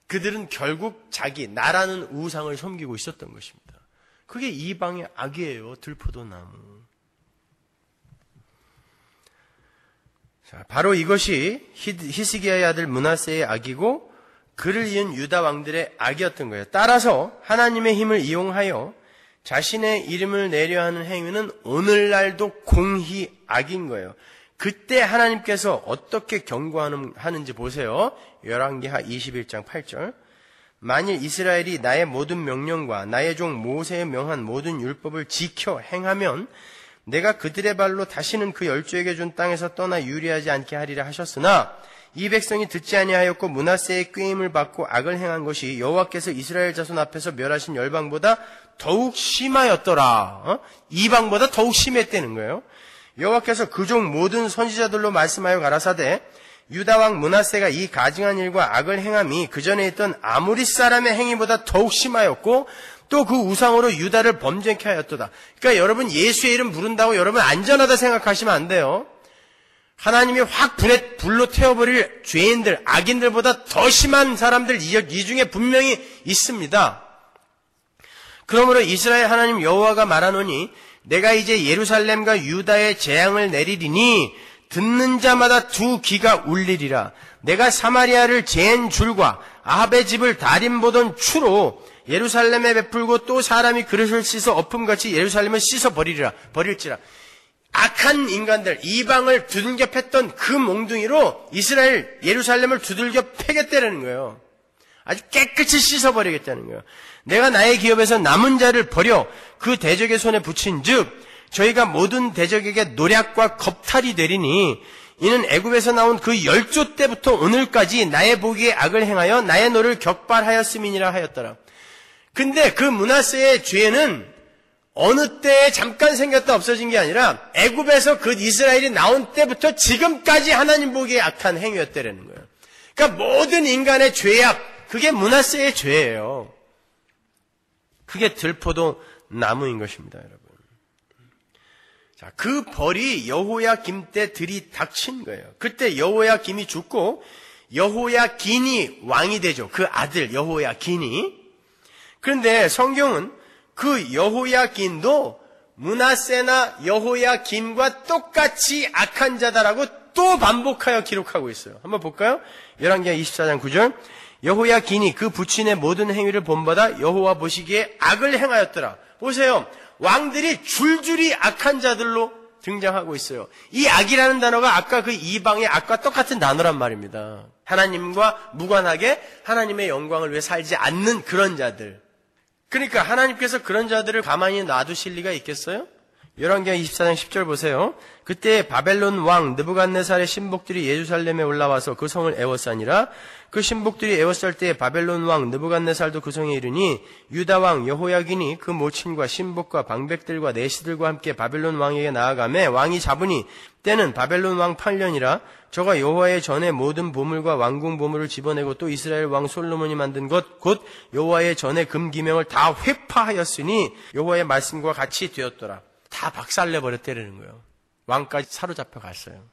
Speaker 1: 그들은 결국 자기 나라는 우상을 섬기고 있었던 것입니다. 그게 이방의 악이에요. 들포도나무. 자, 바로 이것이 히스기야의 아들 므낫세의 악이고 그를 이은 유다 왕들의 악이었던 거예요. 따라서 하나님의 힘을 이용하여 자신의 이름을 내려 하는 행위는 오늘날도 공히 악인 거예요. 그때 하나님께서 어떻게 경고하는지 보세요. 열왕기하 21장 8절. 만일 이스라엘이 나의 모든 명령과 나의 종 모세의 명한 모든 율법을 지켜 행하면 내가 그들의 발로 다시는 그 열조에게 준 땅에서 떠나 유리하지 않게 하리라 하셨으나 이 백성이 듣지 아니하였고 므낫세의 꾀임을 받고 악을 행한 것이 여호와께서 이스라엘 자손 앞에서 멸하신 열방보다 더욱 심하였더라. 이방보다 더욱 심했다는 거예요. 여호와께서 그 종 모든 선지자들로 말씀하여 가라사대 유다 왕 므낫세가 이 가증한 일과 악을 행함이 그전에 있던 아모리 사람의 행위보다 더욱 심하였고 또 그 우상으로 유다를 범죄케 하였도다. 그러니까 여러분 예수의 이름 부른다고 여러분 안전하다 생각하시면 안 돼요. 하나님이 확 불로 태워버릴 죄인들, 악인들보다 더 심한 사람들 이 중에 분명히 있습니다. 그러므로 이스라엘 하나님 여호와가 말하노니 내가 이제 예루살렘과 유다에 재앙을 내리리니 듣는 자마다 두 귀가 울리리라. 내가 사마리아를 재한 줄과 아합의 집을 다림 보던 추로 예루살렘에 베풀고 또 사람이 그릇을 씻어 엎음같이 예루살렘을 씻어 버릴지라. 악한 인간들, 이방을 두들겨 팼던 그 몽둥이로 이스라엘 예루살렘을 두들겨 패겠다는 거예요. 아주 깨끗이 씻어버리겠다는 거예요. 내가 나의 기업에서 남은 자를 버려 그 대적의 손에 붙인 즉 저희가 모든 대적에게 노략과 겁탈이 되리니 이는 애굽에서 나온 그 열조 때부터 오늘까지 나의 보기에 악을 행하여 나의 노를 격발하였음이니라 하였더라. 근데 그 므낫세의 죄는 어느 때에 잠깐 생겼다 없어진 게 아니라 애굽에서 그 이스라엘이 나온 때부터 지금까지 하나님 보기에 악한 행위였다라는 거예요. 그러니까 모든 인간의 죄악, 그게 므낫세의 죄예요. 그게 들포도 나무인 것입니다, 여러분. 자, 그 벌이 여호야김 때 들이닥친 거예요. 그때 여호야김이 죽고 여호야긴이 왕이 되죠. 그 아들 여호야긴이. 그런데 성경은 그 여호야긴도 므낫세나 여호야김과 똑같이 악한 자다라고 또 반복하여 기록하고 있어요. 한번 볼까요? 열왕기하 24장 9절. 여호야긴이 그 부친의 모든 행위를 본받아 여호와 보시기에 악을 행하였더라. 보세요. 왕들이 줄줄이 악한 자들로 등장하고 있어요. 이 악이라는 단어가 아까 그 이방의 악과 똑같은 단어란 말입니다. 하나님과 무관하게 하나님의 영광을 위해 살지 않는 그런 자들. 그러니까 하나님께서 그런 자들을 가만히 놔두실 리가 있겠어요? 열왕기하 24장 10절 보세요. 그때 바벨론 왕 느부갓네살의 신복들이 예루살렘에 올라와서 그 성을 애워싸니라. 그 신복들이 애워쌀 때에 바벨론 왕 느부갓네살도 그 성에 이르니 유다 왕 여호야긴이 그 모친과 신복과 방백들과 내시들과 함께 바벨론 왕에게 나아가매 왕이 잡으니 때는 바벨론 왕 8년이라. 저가 여호와의 전에 모든 보물과 왕궁 보물을 집어내고 또 이스라엘 왕 솔로몬이 만든 것 곧 여호와의 전에 금기명을 다 회파하였으니 여호와의 말씀과 같이 되었더라. 다 박살내버렸다는 거예요. 왕까지 사로잡혀 갔어요.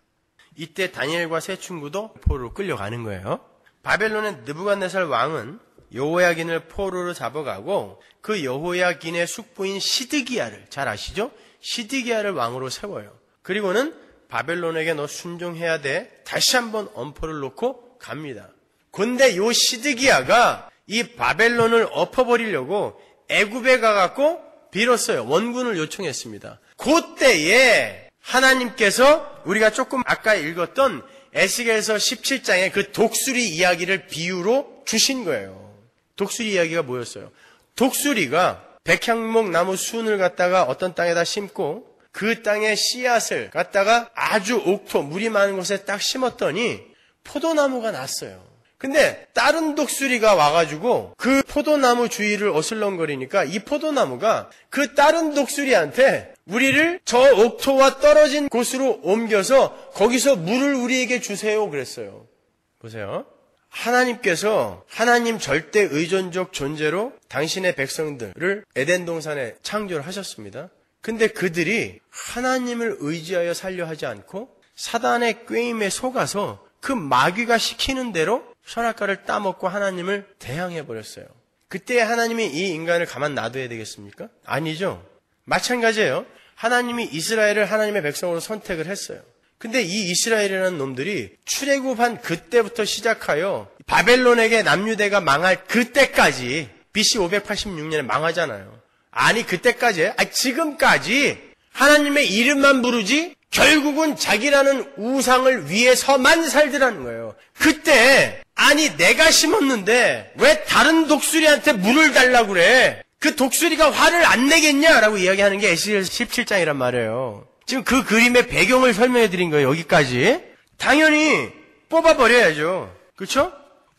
Speaker 1: 이때 다니엘과 세 친구도 포로로 끌려가는 거예요. 바벨론의 느부갓네살 왕은 여호야긴을 포로로 잡아가고 그 여호야긴의 숙부인 시드기야를 잘 아시죠? 시드기야를 왕으로 세워요. 그리고는 바벨론에게 너 순종해야 돼. 다시 한번 엄포를 놓고 갑니다. 근데 요 시드기야가 이 바벨론을 엎어버리려고 애굽에 가갖고 빌었어요. 원군을 요청했습니다. 그때에 하나님께서 우리가 조금 아까 읽었던 에스겔서 17장의 그 독수리 이야기를 비유로 주신 거예요. 독수리 이야기가 뭐였어요? 독수리가 백향목 나무 순을 갖다가 어떤 땅에다 심고 그 땅에 씨앗을 갖다가 아주 옥토, 물이 많은 곳에 딱 심었더니 포도나무가 났어요. 근데 다른 독수리가 와가지고 그 포도나무 주위를 어슬렁거리니까 이 포도나무가 그 다른 독수리한테 우리를 저 옥토와 떨어진 곳으로 옮겨서 거기서 물을 우리에게 주세요 그랬어요. 보세요. 하나님께서 하나님 절대 의존적 존재로 당신의 백성들을 에덴 동산에 창조를 하셨습니다. 근데 그들이 하나님을 의지하여 살려 하지 않고 사단의 꾀임에 속아서 그 마귀가 시키는 대로 선악과를 따먹고 하나님을 대항해버렸어요. 그때 하나님이 이 인간을 가만 놔둬야 되겠습니까? 아니죠. 마찬가지예요. 하나님이 이스라엘을 하나님의 백성으로 선택을 했어요. 근데 이 이스라엘이라는 놈들이 출애굽한 그때부터 시작하여 바벨론에게 남유대가 망할 그때까지 BC 586년에 망하잖아요. 아니 그때까지 지금까지 하나님의 이름만 부르지 결국은 자기라는 우상을 위해서만 살더라는 거예요. 그때 아니 내가 심었는데 왜 다른 독수리한테 물을 달라고 그래? 그 독수리가 화를 안 내겠냐라고 이야기하는 게 에스겔 17장이란 말이에요. 지금 그 그림의 배경을 설명해 드린 거예요. 여기까지. 당연히 뽑아버려야죠. 그렇죠?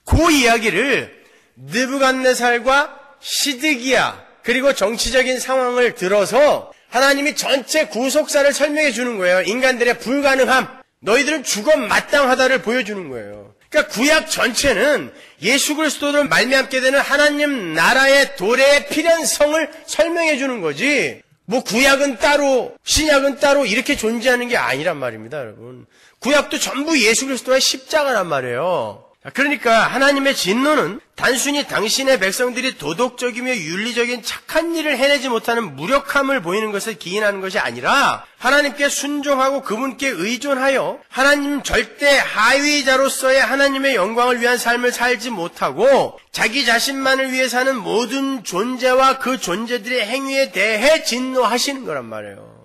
Speaker 1: 그 이야기를 느부갓네살과 시드기야 그리고 정치적인 상황을 들어서 하나님이 전체 구속사를 설명해 주는 거예요. 인간들의 불가능함, 너희들은 죽어 마땅하다를 보여주는 거예요. 그러니까 구약 전체는 예수 그리스도로 말미암게 되는 하나님 나라의 도래의 필연성을 설명해 주는 거지, 뭐 구약은 따로 신약은 따로 이렇게 존재하는 게 아니란 말입니다. 여러분, 구약도 전부 예수 그리스도의 십자가란 말이에요. 그러니까 하나님의 진노는 단순히 당신의 백성들이 도덕적이며 윤리적인 착한 일을 해내지 못하는 무력함을 보이는 것을 기인하는 것이 아니라 하나님께 순종하고 그분께 의존하여 하나님 절대 하위자로서의 하나님의 영광을 위한 삶을 살지 못하고 자기 자신만을 위해 사는 모든 존재와 그 존재들의 행위에 대해 진노하시는 거란 말이에요.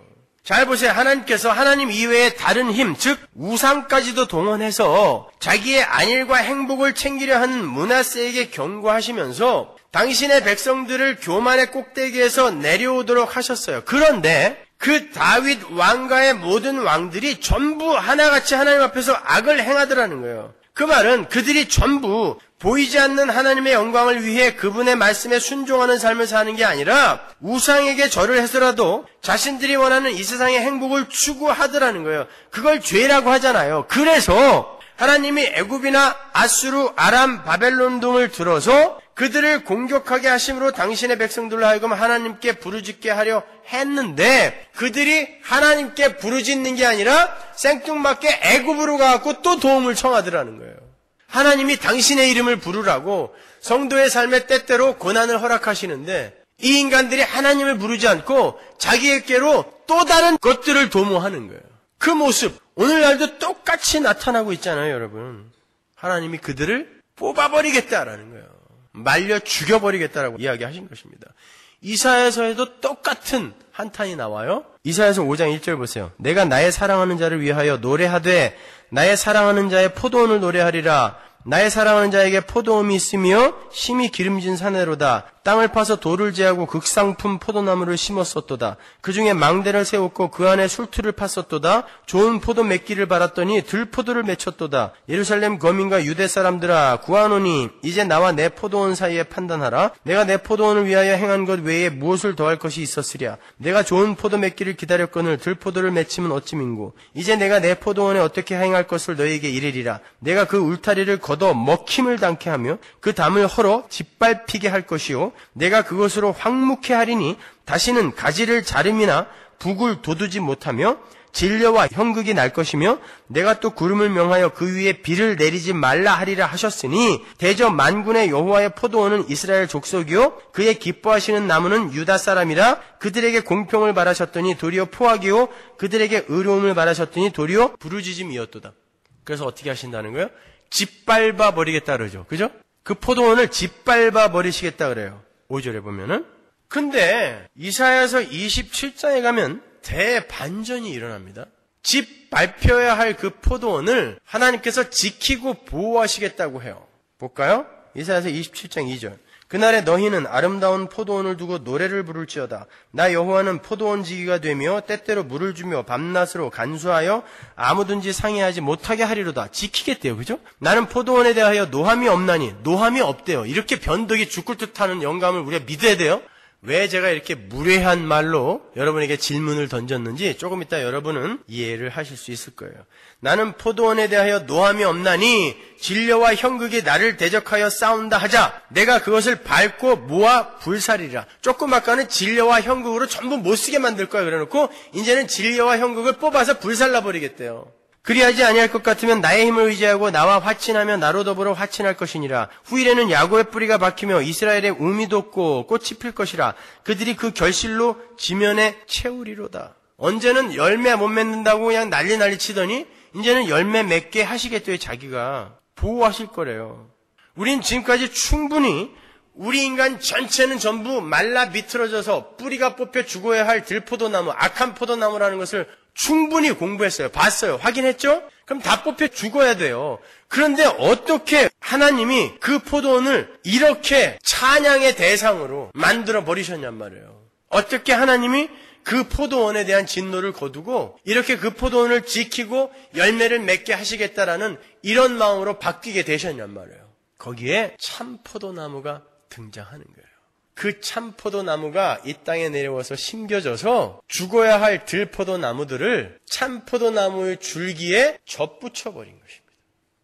Speaker 1: 잘 보세요. 하나님께서 하나님 이외의 다른 힘, 즉 우상까지도 동원해서 자기의 안일과 행복을 챙기려 하는 므낫세에게 경고하시면서 당신의 백성들을 교만의 꼭대기에서 내려오도록 하셨어요. 그런데 그 다윗 왕가의 모든 왕들이 전부 하나같이 하나님 앞에서 악을 행하더라는 거예요. 그 말은 그들이 전부 보이지 않는 하나님의 영광을 위해 그분의 말씀에 순종하는 삶을 사는 게 아니라 우상에게 절을 해서라도 자신들이 원하는 이 세상의 행복을 추구하더라는 거예요. 그걸 죄라고 하잖아요. 그래서 하나님이 애굽이나 아수르, 아람, 바벨론 등을 들어서 그들을 공격하게 하심으로 당신의 백성들로 하여금 하나님께 부르짖게 하려 했는데 그들이 하나님께 부르짖는 게 아니라 생뚱맞게 애굽으로 가고 또 도움을 청하더라는 거예요. 하나님이 당신의 이름을 부르라고 성도의 삶에 때때로 고난을 허락하시는데 이 인간들이 하나님을 부르지 않고 자기에게로 또 다른 것들을 도모하는 거예요. 그 모습 오늘날도 똑같이 나타나고 있잖아요, 여러분. 하나님이 그들을 뽑아버리겠다라는 거예요. 말려 죽여버리겠다라고 이야기하신 것입니다. 이사야서에도 똑같은 한탄이 나와요. 이사야서 5장 1절 보세요. 내가 나의 사랑하는 자를 위하여 노래하되 나의 사랑하는 자의 포도원을 노래하리라. 나의 사랑하는 자에게 포도원이 있으며 심히 기름진 사내로다. 땅을 파서 돌을 제하고 극상품 포도나무를 심었었도다. 그 중에 망대를 세웠고 그 안에 술틀을 팠었도다. 좋은 포도 맺기를 바랐더니 들포도를 맺혔도다. 예루살렘 거민과 유대 사람들아 구하노니 이제 나와 내 포도원 사이에 판단하라. 내가 내 포도원을 위하여 행한 것 외에 무엇을 더할 것이 있었으랴. 내가 좋은 포도 맺기를 기다렸거늘 들포도를 맺히면 어찌민고. 이제 내가 내 포도원에 어떻게 행할 것을 너희에게 이르리라. 내가 그 울타리를 걷어 먹힘을 당케 하며 그 담을 헐어 짓밟히게 할 것이요 내가 그것으로 황무케 하리니 다시는 가지를 자름이나 북을 돋우지 못하며 진려와 형극이 날 것이며 내가 또 구름을 명하여 그 위에 비를 내리지 말라 하리라 하셨으니 대저 만군의 여호와의 포도원은 이스라엘 족속이요 그의 기뻐하시는 나무는 유다 사람이라. 그들에게 공평을 바라셨더니 도리어 포악이요 그들에게 의로움을 바라셨더니 도리어 부르짖음이었도다. 그래서 어떻게 하신다는 거예요? 짓밟아 버리겠다 그러죠. 그죠? 그 포도원을 짓밟아 버리시겠다 그래요. 5절에 보면은. 근데 이사야서 27장에 가면 대반전이 일어납니다. 짓밟혀야 할 그 포도원을 하나님께서 지키고 보호하시겠다고 해요. 볼까요? 이사야서 27장 2절. 그날에 너희는 아름다운 포도원을 두고 노래를 부를지어다. 나 여호와는 포도원 지기가 되며 때때로 물을 주며 밤낮으로 간수하여 아무든지 상해하지 못하게 하리로다. 지키겠대요. 그죠? 나는 포도원에 대하여 노함이 없나니. 노함이 없대요. 이렇게 변덕이 죽을 듯하는 영감을 우리가 믿어야 돼요. 왜 제가 이렇게 무례한 말로 여러분에게 질문을 던졌는지 조금 이따 여러분은 이해를 하실 수 있을 거예요. 나는 포도원에 대하여 노함이 없나니 진려와 형극이 나를 대적하여 싸운다 하자. 내가 그것을 밟고 모아 불살이라. 조금 아까는 진려와 형극으로 전부 못쓰게 만들 거야 그래놓고 이제는 진려와 형극을 뽑아서 불살라 버리겠대요. 그리하지 아니할 것 같으면 나의 힘을 의지하고 나와 화친하며 나로 더불어 화친할 것이니라. 후일에는 야곱의 뿌리가 박히며 이스라엘의 우미 돋고 꽃이 필 것이라. 그들이 그 결실로 지면에 채우리로다. 언제는 열매 못 맺는다고 그냥 난리 치더니 이제는 열매 맺게 하시겠대요. 자기가 보호하실 거래요. 우린 지금까지 충분히 우리 인간 전체는 전부 말라 비틀어져서 뿌리가 뽑혀 죽어야 할 들포도나무, 악한 포도나무라는 것을 충분히 공부했어요. 봤어요. 확인했죠? 그럼 다 뽑혀 죽어야 돼요. 그런데 어떻게 하나님이 그 포도원을 이렇게 찬양의 대상으로 만들어 버리셨냔 말이에요. 어떻게 하나님이 그 포도원에 대한 진노를 거두고 이렇게 그 포도원을 지키고 열매를 맺게 하시겠다라는 이런 마음으로 바뀌게 되셨냔 말이에요. 거기에 참포도나무가 등장하는 거예요. 그 참포도나무가 이 땅에 내려와서 심겨져서 죽어야 할 들포도나무들을 참포도나무의 줄기에 접붙여버린 것입니다.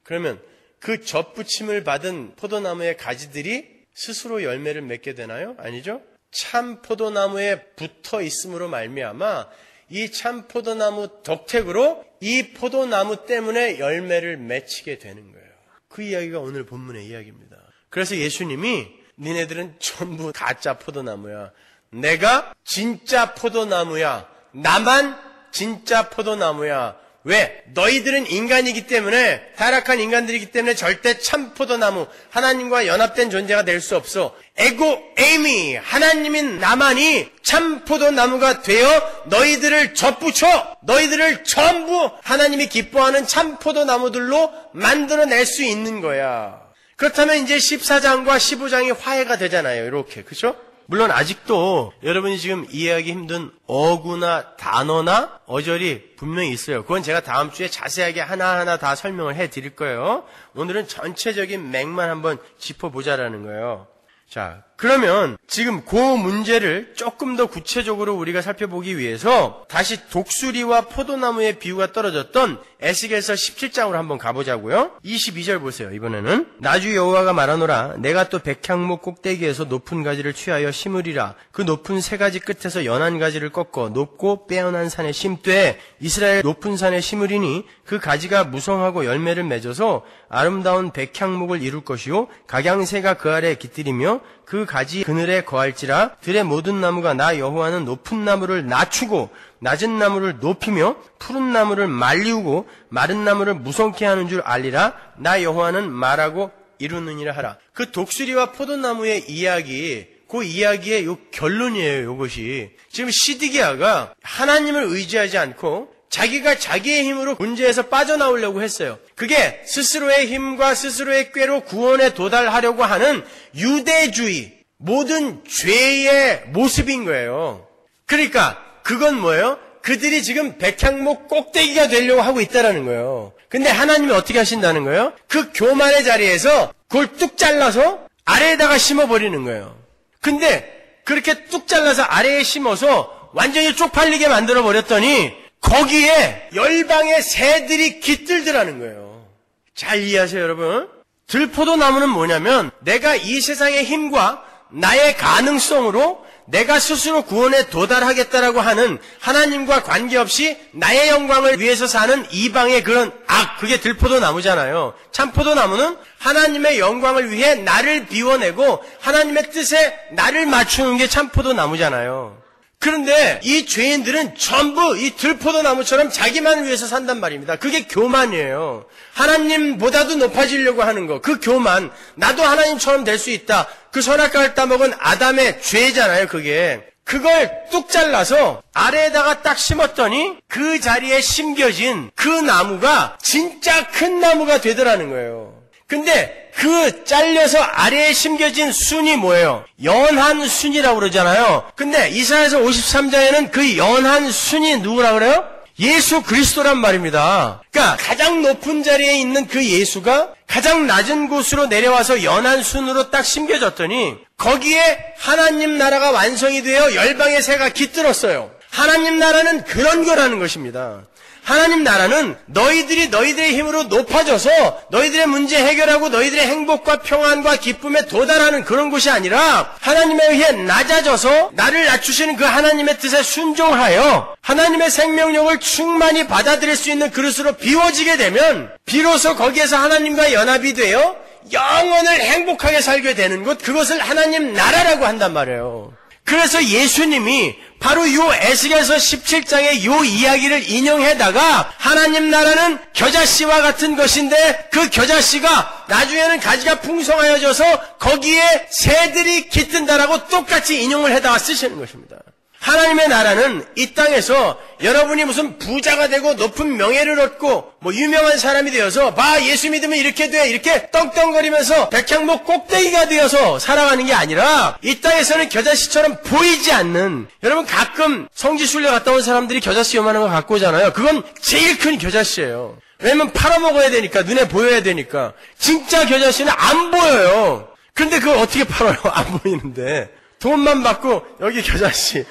Speaker 1: 그러면 그 접붙임을 받은 포도나무의 가지들이 스스로 열매를 맺게 되나요? 아니죠? 참포도나무에 붙어 있음으로 말미암아 이 참포도나무 덕택으로 이 포도나무 때문에 열매를 맺히게 되는 거예요. 그 이야기가 오늘 본문의 이야기입니다. 그래서 예수님이 니네들은 전부 가짜 포도나무야. 내가 진짜 포도나무야. 나만 진짜 포도나무야. 왜? 너희들은 인간이기 때문에, 타락한 인간들이기 때문에 절대 참 포도나무, 하나님과 연합된 존재가 될 수 없어. 에고 에이미, 하나님인 나만이 참 포도나무가 되어 너희들을 접붙여, 너희들을 전부 하나님이 기뻐하는 참 포도나무들로 만들어낼 수 있는 거야. 그렇다면 이제 14장과 15장이 화해가 되잖아요. 이렇게. 그렇죠? 물론 아직도 여러분이 지금 이해하기 힘든 어구나 단어나 어절이 분명히 있어요. 그건 제가 다음 주에 자세하게 하나하나 다 설명을 해드릴 거예요. 오늘은 전체적인 맥만 한번 짚어보자라는 거예요. 자, 그러면 지금 그 문제를 조금 더 구체적으로 우리가 살펴보기 위해서 다시 독수리와 포도나무의 비유가 떨어졌던 에스겔서 17장으로 한번 가보자고요. 22절 보세요. 이번에는 나주 여호와가 말하노라 내가 또 백향목 꼭대기에서 높은 가지를 취하여 심으리라. 그 높은 세 가지 끝에서 연한 가지를 꺾어 높고 빼어난 산에 심되 이스라엘 높은 산에 심으리니 그 가지가 무성하고 열매를 맺어서 아름다운 백향목을 이룰 것이요 각양새가 그 아래에 깃들이며 그 가지 그늘에 거할지라. 들의 모든 나무가 나 여호와는 높은 나무를 낮추고 낮은 나무를 높이며 푸른 나무를 말리우고 마른 나무를 무성케 하는 줄 알리라. 나 여호와는 말하고 이루느니라 하라. 그 독수리와 포도나무의 이야기, 그 이야기의 요 결론이에요. 이것이 지금 시드기야가 하나님을 의지하지 않고 자기가 자기의 힘으로 문제에서 빠져나오려고 했어요. 그게 스스로의 힘과 스스로의 꾀로 구원에 도달하려고 하는 유대주의, 모든 죄의 모습인 거예요. 그러니까 그건 뭐예요? 그들이 지금 백향목 꼭대기가 되려고 하고 있다는 거예요. 근데 하나님이 어떻게 하신다는 거예요? 그 교만의 자리에서 그걸 뚝 잘라서 아래에다가 심어버리는 거예요. 근데 그렇게 뚝 잘라서 아래에 심어서 완전히 쪽팔리게 만들어버렸더니 거기에 열방의 새들이 깃들더라는 거예요. 잘 이해하세요, 여러분. 들포도나무는 뭐냐면 내가 이 세상의 힘과 나의 가능성으로 내가 스스로 구원에 도달하겠다라고 하는 하나님과 관계없이 나의 영광을 위해서 사는 이방의 그런 그게 들포도나무잖아요. 참포도나무는 하나님의 영광을 위해 나를 비워내고 하나님의 뜻에 나를 맞추는 게 참포도나무잖아요. 그런데 이 죄인들은 전부 이 들포도나무처럼 자기만을 위해서 산단 말입니다. 그게 교만이에요. 하나님보다도 높아지려고 하는 거. 그 교만. 나도 하나님처럼 될 수 있다. 그 선악과를 따먹은 아담의 죄잖아요. 그게. 그걸 뚝 잘라서 아래에다가 딱 심었더니 그 자리에 심겨진 그 나무가 진짜 큰 나무가 되더라는 거예요. 근데 그 잘려서 아래에 심겨진 순이 뭐예요? 연한 순이라고 그러잖아요. 근데 이사야서 53장에는 그 연한 순이 누구라 그래요? 예수 그리스도란 말입니다. 그러니까 가장 높은 자리에 있는 그 예수가 가장 낮은 곳으로 내려와서 연한 순으로 딱 심겨졌더니 거기에 하나님 나라가 완성이 되어 열방의 새가 깃들었어요. 하나님 나라는 그런 거라는 것입니다. 하나님 나라는 너희들이 너희들의 힘으로 높아져서 너희들의 문제 해결하고 너희들의 행복과 평안과 기쁨에 도달하는 그런 곳이 아니라 하나님에 의해 낮아져서 나를 낮추시는 그 하나님의 뜻에 순종하여 하나님의 생명력을 충만히 받아들일 수 있는 그릇으로 비워지게 되면 비로소 거기에서 하나님과 연합이 되어 영원을 행복하게 살게 되는 곳, 그것을 하나님 나라라고 한단 말이에요. 그래서 예수님이 바로 요 에스겔서 17장의 요 이야기를 인용해다가 하나님 나라는 겨자씨와 같은 것인데 그 겨자씨가 나중에는 가지가 풍성하여져서 거기에 새들이 깃든다라고 똑같이 인용을 해다가 쓰시는 것입니다. 하나님의 나라는 이 땅에서 여러분이 무슨 부자가 되고 높은 명예를 얻고 뭐 유명한 사람이 되어서 봐 예수 믿으면 이렇게 돼 이렇게 떵떵거리면서 백향목 꼭대기가 되어서 살아가는 게 아니라 이 땅에서는 겨자씨처럼 보이지 않는, 여러분 가끔 성지순례 갔다 온 사람들이 겨자씨 요만한 거 갖고 오잖아요. 그건 제일 큰 겨자씨예요. 왜냐면 팔아먹어야 되니까, 눈에 보여야 되니까. 진짜 겨자씨는 안 보여요. 근데 그걸 어떻게 팔아요? 안 보이는데. 돈만 받고 여기 겨자씨.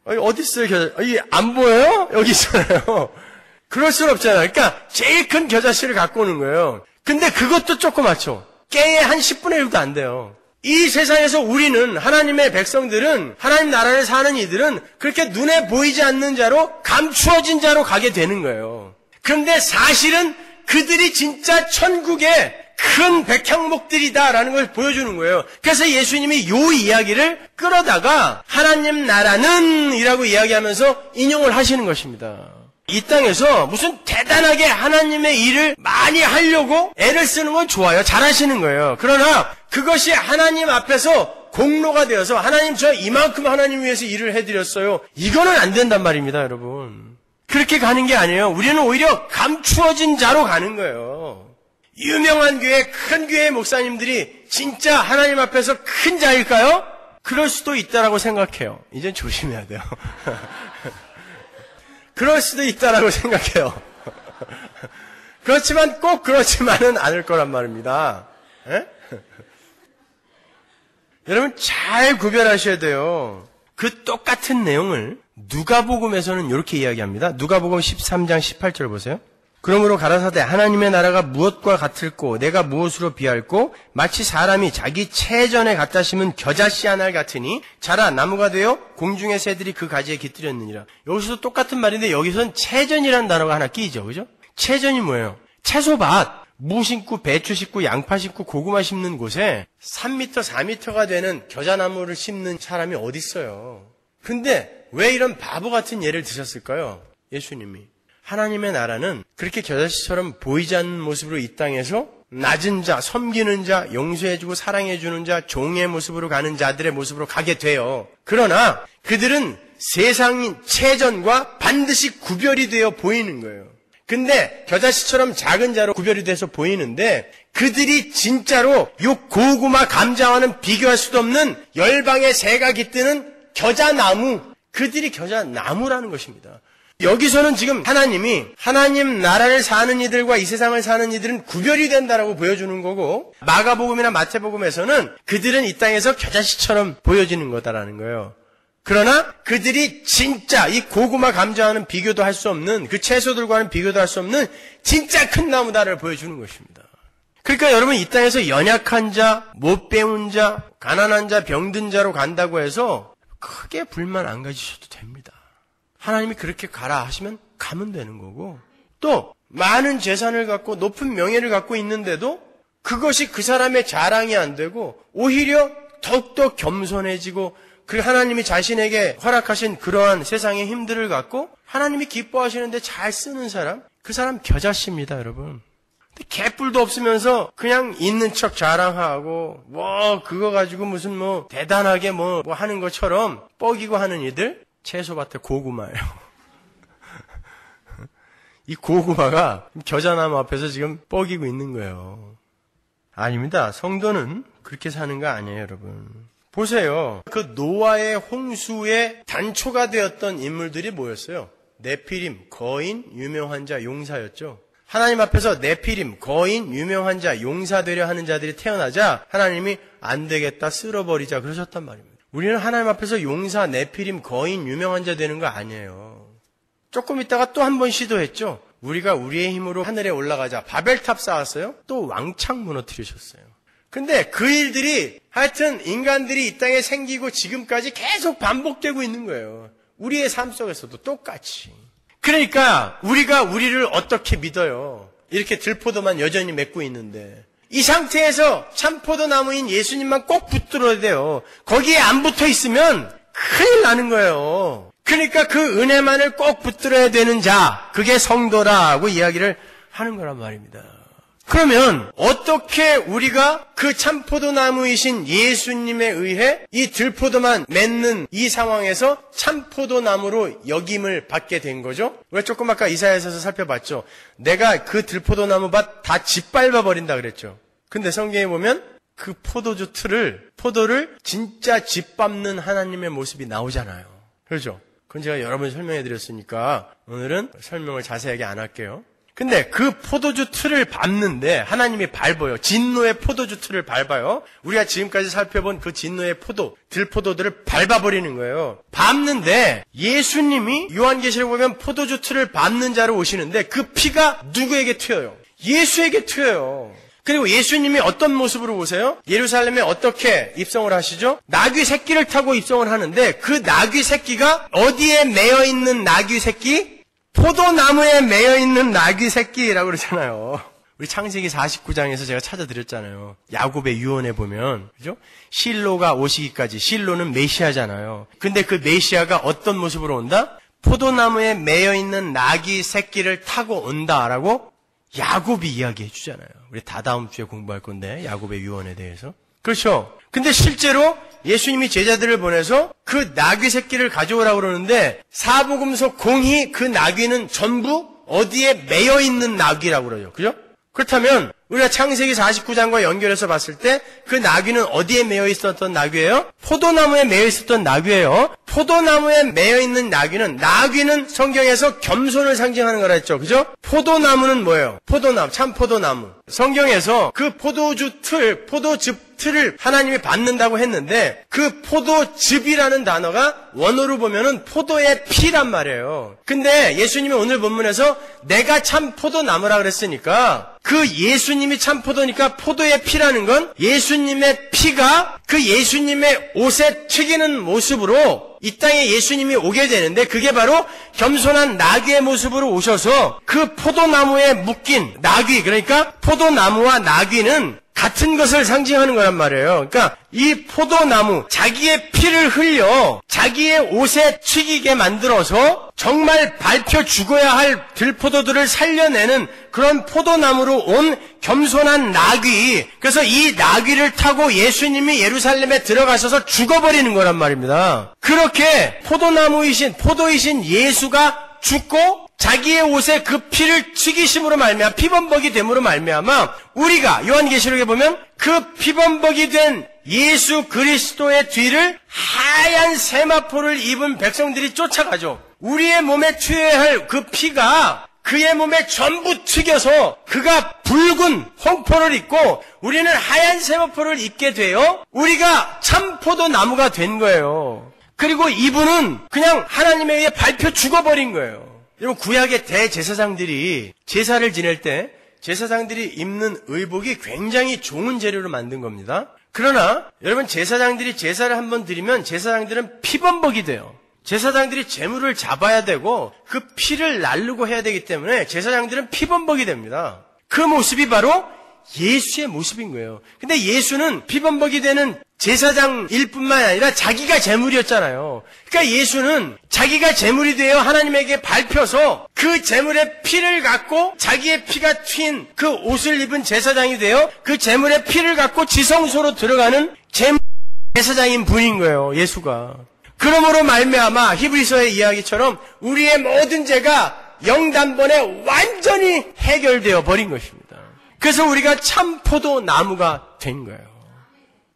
Speaker 1: 어디 있어요 겨자씨? 이게 안 보여요? 여기 있잖아요. 그럴 수는 없잖아요. 그러니까 제일 큰 겨자씨를 갖고 오는 거예요. 근데 그것도 조그맣죠. 깨의 한 10분의 1도 안 돼요. 이 세상에서 우리는, 하나님의 백성들은, 하나님 나라를 사는 이들은 그렇게 눈에 보이지 않는 자로, 감추어진 자로 가게 되는 거예요. 그런데 사실은 그들이 진짜 천국의 큰 백향목들이다라는 걸 보여주는 거예요. 그래서 예수님이 요 이야기를 끌어다가 하나님 나라는 이라고 이야기하면서 인용을 하시는 것입니다. 이 땅에서 무슨 대단하게 하나님의 일을 많이 하려고 애를 쓰는 건 좋아요. 잘하시는 거예요. 그러나 그것이 하나님 앞에서 공로가 되어서 하나님 저 이만큼 하나님 위해서 일을 해드렸어요. 이거는 안 된단 말입니다, 여러분. 그렇게 가는 게 아니에요. 우리는 오히려 감추어진 자로 가는 거예요. 유명한 교회, 큰 교회 목사님들이 진짜 하나님 앞에서 큰 자일까요? 그럴 수도 있다라고 생각해요. 이젠 조심해야 돼요. 그럴 수도 있다라고 생각해요. 그렇지만 꼭 그렇지만은 않을 거란 말입니다. 에? 여러분 잘 구별하셔야 돼요. 그 똑같은 내용을 누가복음에서는 이렇게 이야기합니다. 누가복음 13장 18절 보세요. 그러므로 가라사대 하나님의 나라가 무엇과 같을꼬 내가 무엇으로 비할꼬 마치 사람이 자기 채전에 갖다 심은 겨자씨 한 알 같으니 자라 나무가 되어 공중의 새들이 그 가지에 깃들였느니라. 여기서도 똑같은 말인데 여기서는 채전이라는 단어가 하나 끼이죠. 그죠? 채전이 뭐예요? 채소밭, 무 심고 배추 심고 양파 심고 고구마 심는 곳에 3m, 4m가 되는 겨자나무를 심는 사람이 어디 있어요? 근데 왜 이런 바보 같은 예를 드셨을까요? 예수님이. 하나님의 나라는 그렇게 겨자씨처럼 보이지 않는 모습으로 이 땅에서 낮은 자, 섬기는 자, 용서해주고 사랑해주는 자, 종의 모습으로 가는 자들의 모습으로 가게 돼요. 그러나 그들은 세상인 채전과 반드시 구별이 되어 보이는 거예요. 근데 겨자씨처럼 작은 자로 구별이 돼서 보이는데 그들이 진짜로 요 고구마 감자와는 비교할 수도 없는 열방의 새가 깃드는 겨자나무, 그들이 겨자나무라는 것입니다. 여기서는 지금 하나님이 하나님 나라를 사는 이들과 이 세상을 사는 이들은 구별이 된다라고 보여주는 거고, 마가복음이나 마태복음에서는 그들은 이 땅에서 겨자씨처럼 보여지는 거다라는 거예요. 그러나 그들이 진짜 이 고구마 감자와는 비교도 할 수 없는, 그 채소들과는 비교도 할 수 없는 진짜 큰 나무다를 보여주는 것입니다. 그러니까 여러분 이 땅에서 연약한 자, 못 배운 자, 가난한 자, 병든 자로 간다고 해서 크게 불만 안 가지셔도 됩니다. 하나님이 그렇게 가라 하시면 가면 되는 거고, 또 많은 재산을 갖고 높은 명예를 갖고 있는데도 그것이 그 사람의 자랑이 안 되고 오히려 더욱더 겸손해지고 그 하나님이 자신에게 허락하신 그러한 세상의 힘들을 갖고 하나님이 기뻐하시는데 잘 쓰는 사람, 그 사람 겨자씨입니다, 여러분. 근데 개뿔도 없으면서 그냥 있는 척 자랑하고 뭐 그거 가지고 무슨 뭐 대단하게 뭐 하는 것처럼 뻐기고 하는 이들, 채소밭에 고구마예요. 이 고구마가 겨자나무 앞에서 지금 뻐기고 있는 거예요. 아닙니다. 성도는 그렇게 사는 거 아니에요, 여러분. 보세요. 그 노아의 홍수의 단초가 되었던 인물들이 뭐였어요? 네피림, 거인, 유명한 자, 용사였죠. 하나님 앞에서 네피림, 거인, 유명한 자, 용사 되려 하는 자들이 태어나자 하나님이 안 되겠다, 쓸어버리자 그러셨단 말입니다. 우리는 하나님 앞에서 용사, 네피림, 거인, 유명한 자 되는 거 아니에요. 조금 있다가 또 한 번 시도했죠. 우리가 우리의 힘으로 하늘에 올라가자. 바벨탑 쌓았어요. 또 왕창 무너뜨리셨어요. 근데 그 일들이 하여튼 인간들이 이 땅에 생기고 지금까지 계속 반복되고 있는 거예요. 우리의 삶 속에서도 똑같이. 그러니까 우리가 우리를 어떻게 믿어요? 이렇게 들포도만 여전히 맺고 있는데 이 상태에서 참포도나무인 예수님만 꼭 붙들어야 돼요. 거기에 안 붙어 있으면 큰일 나는 거예요. 그러니까 그 은혜만을 꼭 붙들어야 되는 자, 그게 성도라고 이야기를 하는 거란 말입니다. 그러면 어떻게 우리가 그 참포도나무이신 예수님에 의해 이 들포도만 맺는 이 상황에서 참포도나무로 역임을 받게 된 거죠? 우리가 조금 아까 이사야서에서 살펴봤죠. 내가 그 들포도나무밭 다 짓밟아 버린다 그랬죠. 근데 성경에 보면 그 포도주 틀을, 포도를 진짜 짓밟는 하나님의 모습이 나오잖아요. 그렇죠? 그건 제가 여러 번 설명해 드렸으니까 오늘은 설명을 자세하게 안 할게요. 근데 그 포도주 틀을 밟는데 하나님이 밟아요. 진노의 포도주 틀을 밟아요. 우리가 지금까지 살펴본 그 진노의 들포도들을 밟아버리는 거예요. 밟는데 예수님이 요한계시록 보면 포도주 틀을 밟는 자로 오시는데 그 피가 누구에게 튀어요? 예수에게 튀어요. 그리고 예수님이 어떤 모습으로 오세요? 예루살렘에 어떻게 입성을 하시죠? 나귀 새끼를 타고 입성을 하는데 그 나귀 새끼가 어디에 매여 있는 나귀 새끼? 포도나무에 매여 있는 나귀 새끼라고 그러잖아요. 우리 창세기 49장에서 제가 찾아드렸잖아요. 야곱의 유언에 보면, 그죠? 실로가 오시기까지, 실로는 메시아잖아요. 근데 그 메시아가 어떤 모습으로 온다? 포도나무에 매여 있는 나귀 새끼를 타고 온다라고 야곱이 이야기해 주잖아요. 우리 다다음 주에 공부할 건데, 야곱의 유언에 대해서. 그렇죠? 근데 실제로 예수님이 제자들을 보내서 그 나귀 새끼를 가져오라고 그러는데 사복음서 공히 그 나귀는 전부 어디에 매여 있는 나귀라고 그러죠. 그죠? 그렇다면 우리가 창세기 49장과 연결해서 봤을 때 그 나귀는 어디에 매여 있었던 나귀예요? 포도나무에 매여 있었던 나귀예요. 포도나무에 매여 있는 나귀는 성경에서 겸손을 상징하는 거라 했죠. 그죠? 포도나무는 뭐예요? 포도나무, 참 포도나무. 성경에서 그 포도즙 틀을 하나님이 받는다고 했는데 그 포도즙이라는 단어가 원어로 보면은 포도의 피란 말이에요. 근데 예수님이 오늘 본문에서 내가 참 포도나무라 그랬으니까 그 예수님이 참 포도니까 포도의 피라는 건 예수님의 피가 그 예수님의 옷에 튀기는 모습으로 이 땅에 예수님이 오게 되는데 그게 바로 겸손한 나귀의 모습으로 오셔서 그 포도나무에 묶인 나귀, 그러니까 포도나무와 나귀는 같은 것을 상징하는 거란 말이에요. 그러니까 이 포도나무, 자기의 피를 흘려 자기의 옷에 튀기게 만들어서 정말 밟혀 죽어야 할 들포도들을 살려내는 그런 포도나무로 온 겸손한 나귀. 그래서 이 나귀를 타고 예수님이 예루살렘에 들어가셔서 죽어버리는 거란 말입니다. 그렇게 포도이신 예수가 죽고 자기의 옷에 그 피를 튀기심으로 말미암아 피범벅이 됨으로 말미암아 우리가 요한계시록에 보면 그 피범벅이 된 예수 그리스도의 뒤를 하얀 세마포를 입은 백성들이 쫓아가죠. 우리의 몸에 튀어야 할 그 피가 그의 몸에 전부 튀겨서 그가 붉은 홍포를 입고 우리는 하얀 세마포를 입게 돼요. 우리가 참 포도나무가 된 거예요. 그리고 이분은 그냥 하나님에 의해 밟혀 죽어버린 거예요. 여러분, 구약의 대제사장들이 제사를 지낼 때 제사장들이 입는 의복이 굉장히 좋은 재료로 만든 겁니다. 그러나 여러분, 제사장들이 제사를 한번 드리면 제사장들은 피범벅이 돼요. 제사장들이 제물을 잡아야 되고 그 피를 날르고 해야 되기 때문에 제사장들은 피범벅이 됩니다. 그 모습이 바로 예수의 모습인 거예요. 근데 예수는 피범벅이 되는 제사장일 뿐만 아니라 자기가 제물이었잖아요. 그러니까 예수는 자기가 제물이 되어 하나님에게 밟혀서 그 제물의 피를 갖고 자기의 피가 튄 그 옷을 입은 제사장이 되어 그 제물의 피를 갖고 지성소로 들어가는 제사장인 분인 거예요. 예수가. 그러므로 말미암아 히브리서의 이야기처럼 우리의 모든 죄가 영단번에 완전히 해결되어 버린 것입니다. 그래서 우리가 참 포도나무가 된 거예요.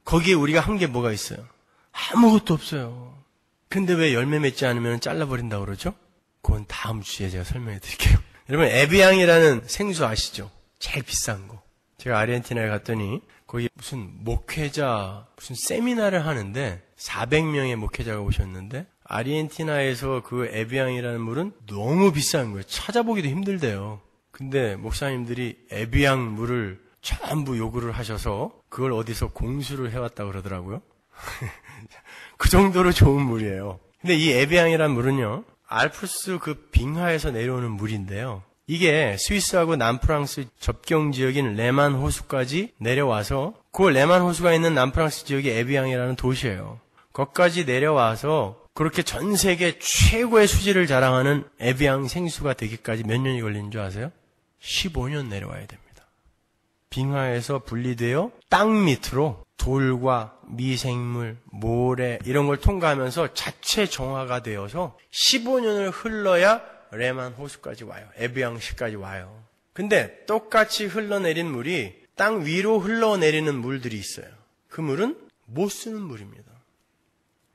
Speaker 1: 거기에 우리가 한 게 뭐가 있어요? 아무것도 없어요. 근데 왜 열매 맺지 않으면 잘라버린다고 그러죠? 그건 다음 주에 제가 설명해 드릴게요. 여러분, 에비앙이라는 생수 아시죠? 제일 비싼 거. 제가 아르헨티나에 갔더니 거기 무슨 세미나를 하는데 400명의 목회자가 오셨는데 아르헨티나에서 그 에비앙이라는 물은 너무 비싼 거예요. 찾아보기도 힘들대요. 근데 목사님들이 에비앙 물을 전부 요구를 하셔서 그걸 어디서 공수를 해왔다고 그러더라고요. 그 정도로 좋은 물이에요. 근데 이 에비앙이라는 물은요, 알프스 그 빙하에서 내려오는 물인데요. 이게 스위스하고 남프랑스 접경 지역인 레만 호수까지 내려와서 그 레만 호수가 있는 남프랑스 지역이 에비앙이라는 도시예요. 거기까지 내려와서 그렇게 전 세계 최고의 수질을 자랑하는 에비앙 생수가 되기까지 몇 년이 걸리는 줄 아세요? 15년 내려와야 됩니다. 빙하에서 분리되어 땅 밑으로 돌과 미생물, 모래 이런 걸 통과하면서 자체 정화가 되어서 15년을 흘러야 레만 호수까지 와요. 에비앙시까지 와요. 근데 똑같이 흘러내린 물이 땅 위로 흘러내리는 물들이 있어요. 그 물은 못 쓰는 물입니다.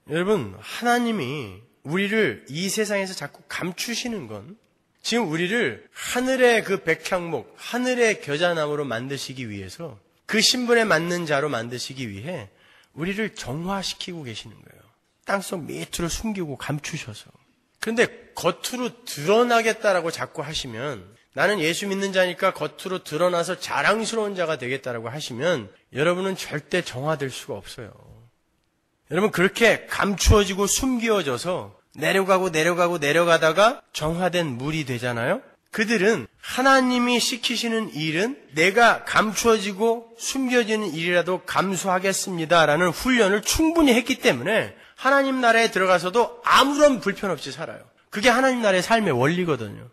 Speaker 1: 여러분, 하나님이 우리를 이 세상에서 자꾸 감추시는 건 지금 우리를 하늘의 그 백향목, 하늘의 겨자나무로 만드시기 위해서 그 신분에 맞는 자로 만드시기 위해 우리를 정화시키고 계시는 거예요. 땅속 밑으로 숨기고 감추셔서. 그런데 겉으로 드러나겠다라고 자꾸 하시면, 나는 예수 믿는 자니까 겉으로 드러나서 자랑스러운 자가 되겠다라고 하시면 여러분은 절대 정화될 수가 없어요. 여러분, 그렇게 감추어지고 숨겨져서 내려가다가 정화된 물이 되잖아요. 그들은 하나님이 시키시는 일은 내가 감추어지고 숨겨지는 일이라도 감수하겠습니다라는 훈련을 충분히 했기 때문에 하나님 나라에 들어가서도 아무런 불편 없이 살아요. 그게 하나님 나라의 삶의 원리거든요.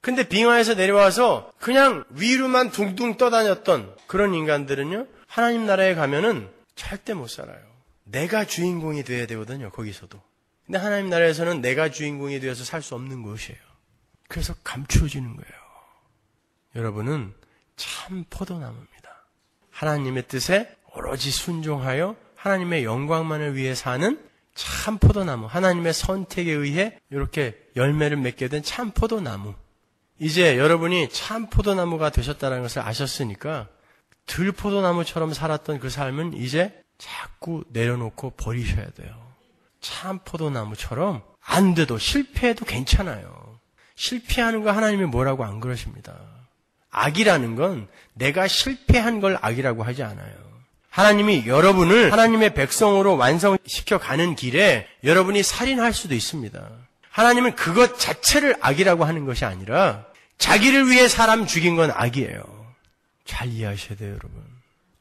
Speaker 1: 근데 빙하에서 내려와서 그냥 위로만 둥둥 떠다녔던 그런 인간들은요, 하나님 나라에 가면은 절대 못 살아요. 내가 주인공이 돼야 되거든요, 거기서도. 근데 하나님 나라에서는 내가 주인공이 되어서 살 수 없는 것이에요. 그래서 감추어지는 거예요. 여러분은 참 포도나무입니다. 하나님의 뜻에 오로지 순종하여 하나님의 영광만을 위해 사는 참 포도나무, 하나님의 선택에 의해 이렇게 열매를 맺게 된 참 포도나무. 이제 여러분이 참 포도나무가 되셨다는 것을 아셨으니까 들포도나무처럼 살았던 그 삶은 이제 자꾸 내려놓고 버리셔야 돼요. 참 포도나무처럼 안 돼도 실패해도 괜찮아요. 실패하는 거 하나님이 뭐라고 안 그러십니다. 악이라는 건 내가 실패한 걸 악이라고 하지 않아요. 하나님이 여러분을 하나님의 백성으로 완성시켜 가는 길에 여러분이 살인할 수도 있습니다. 하나님은 그것 자체를 악이라고 하는 것이 아니라 자기를 위해 사람 죽인 건 악이에요. 잘 이해하셔야 돼요, 여러분.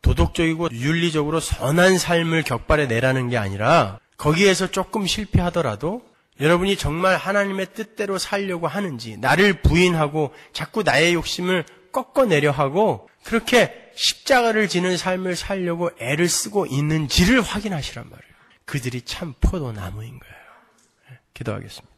Speaker 1: 도덕적이고 윤리적으로 선한 삶을 격발해 내라는 게 아니라 거기에서 조금 실패하더라도 여러분이 정말 하나님의 뜻대로 살려고 하는지, 나를 부인하고 자꾸 나의 욕심을 꺾어내려 하고 그렇게 십자가를 지는 삶을 살려고 애를 쓰고 있는지를 확인하시란 말이에요. 그들이 참 포도나무인 거예요. 기도하겠습니다.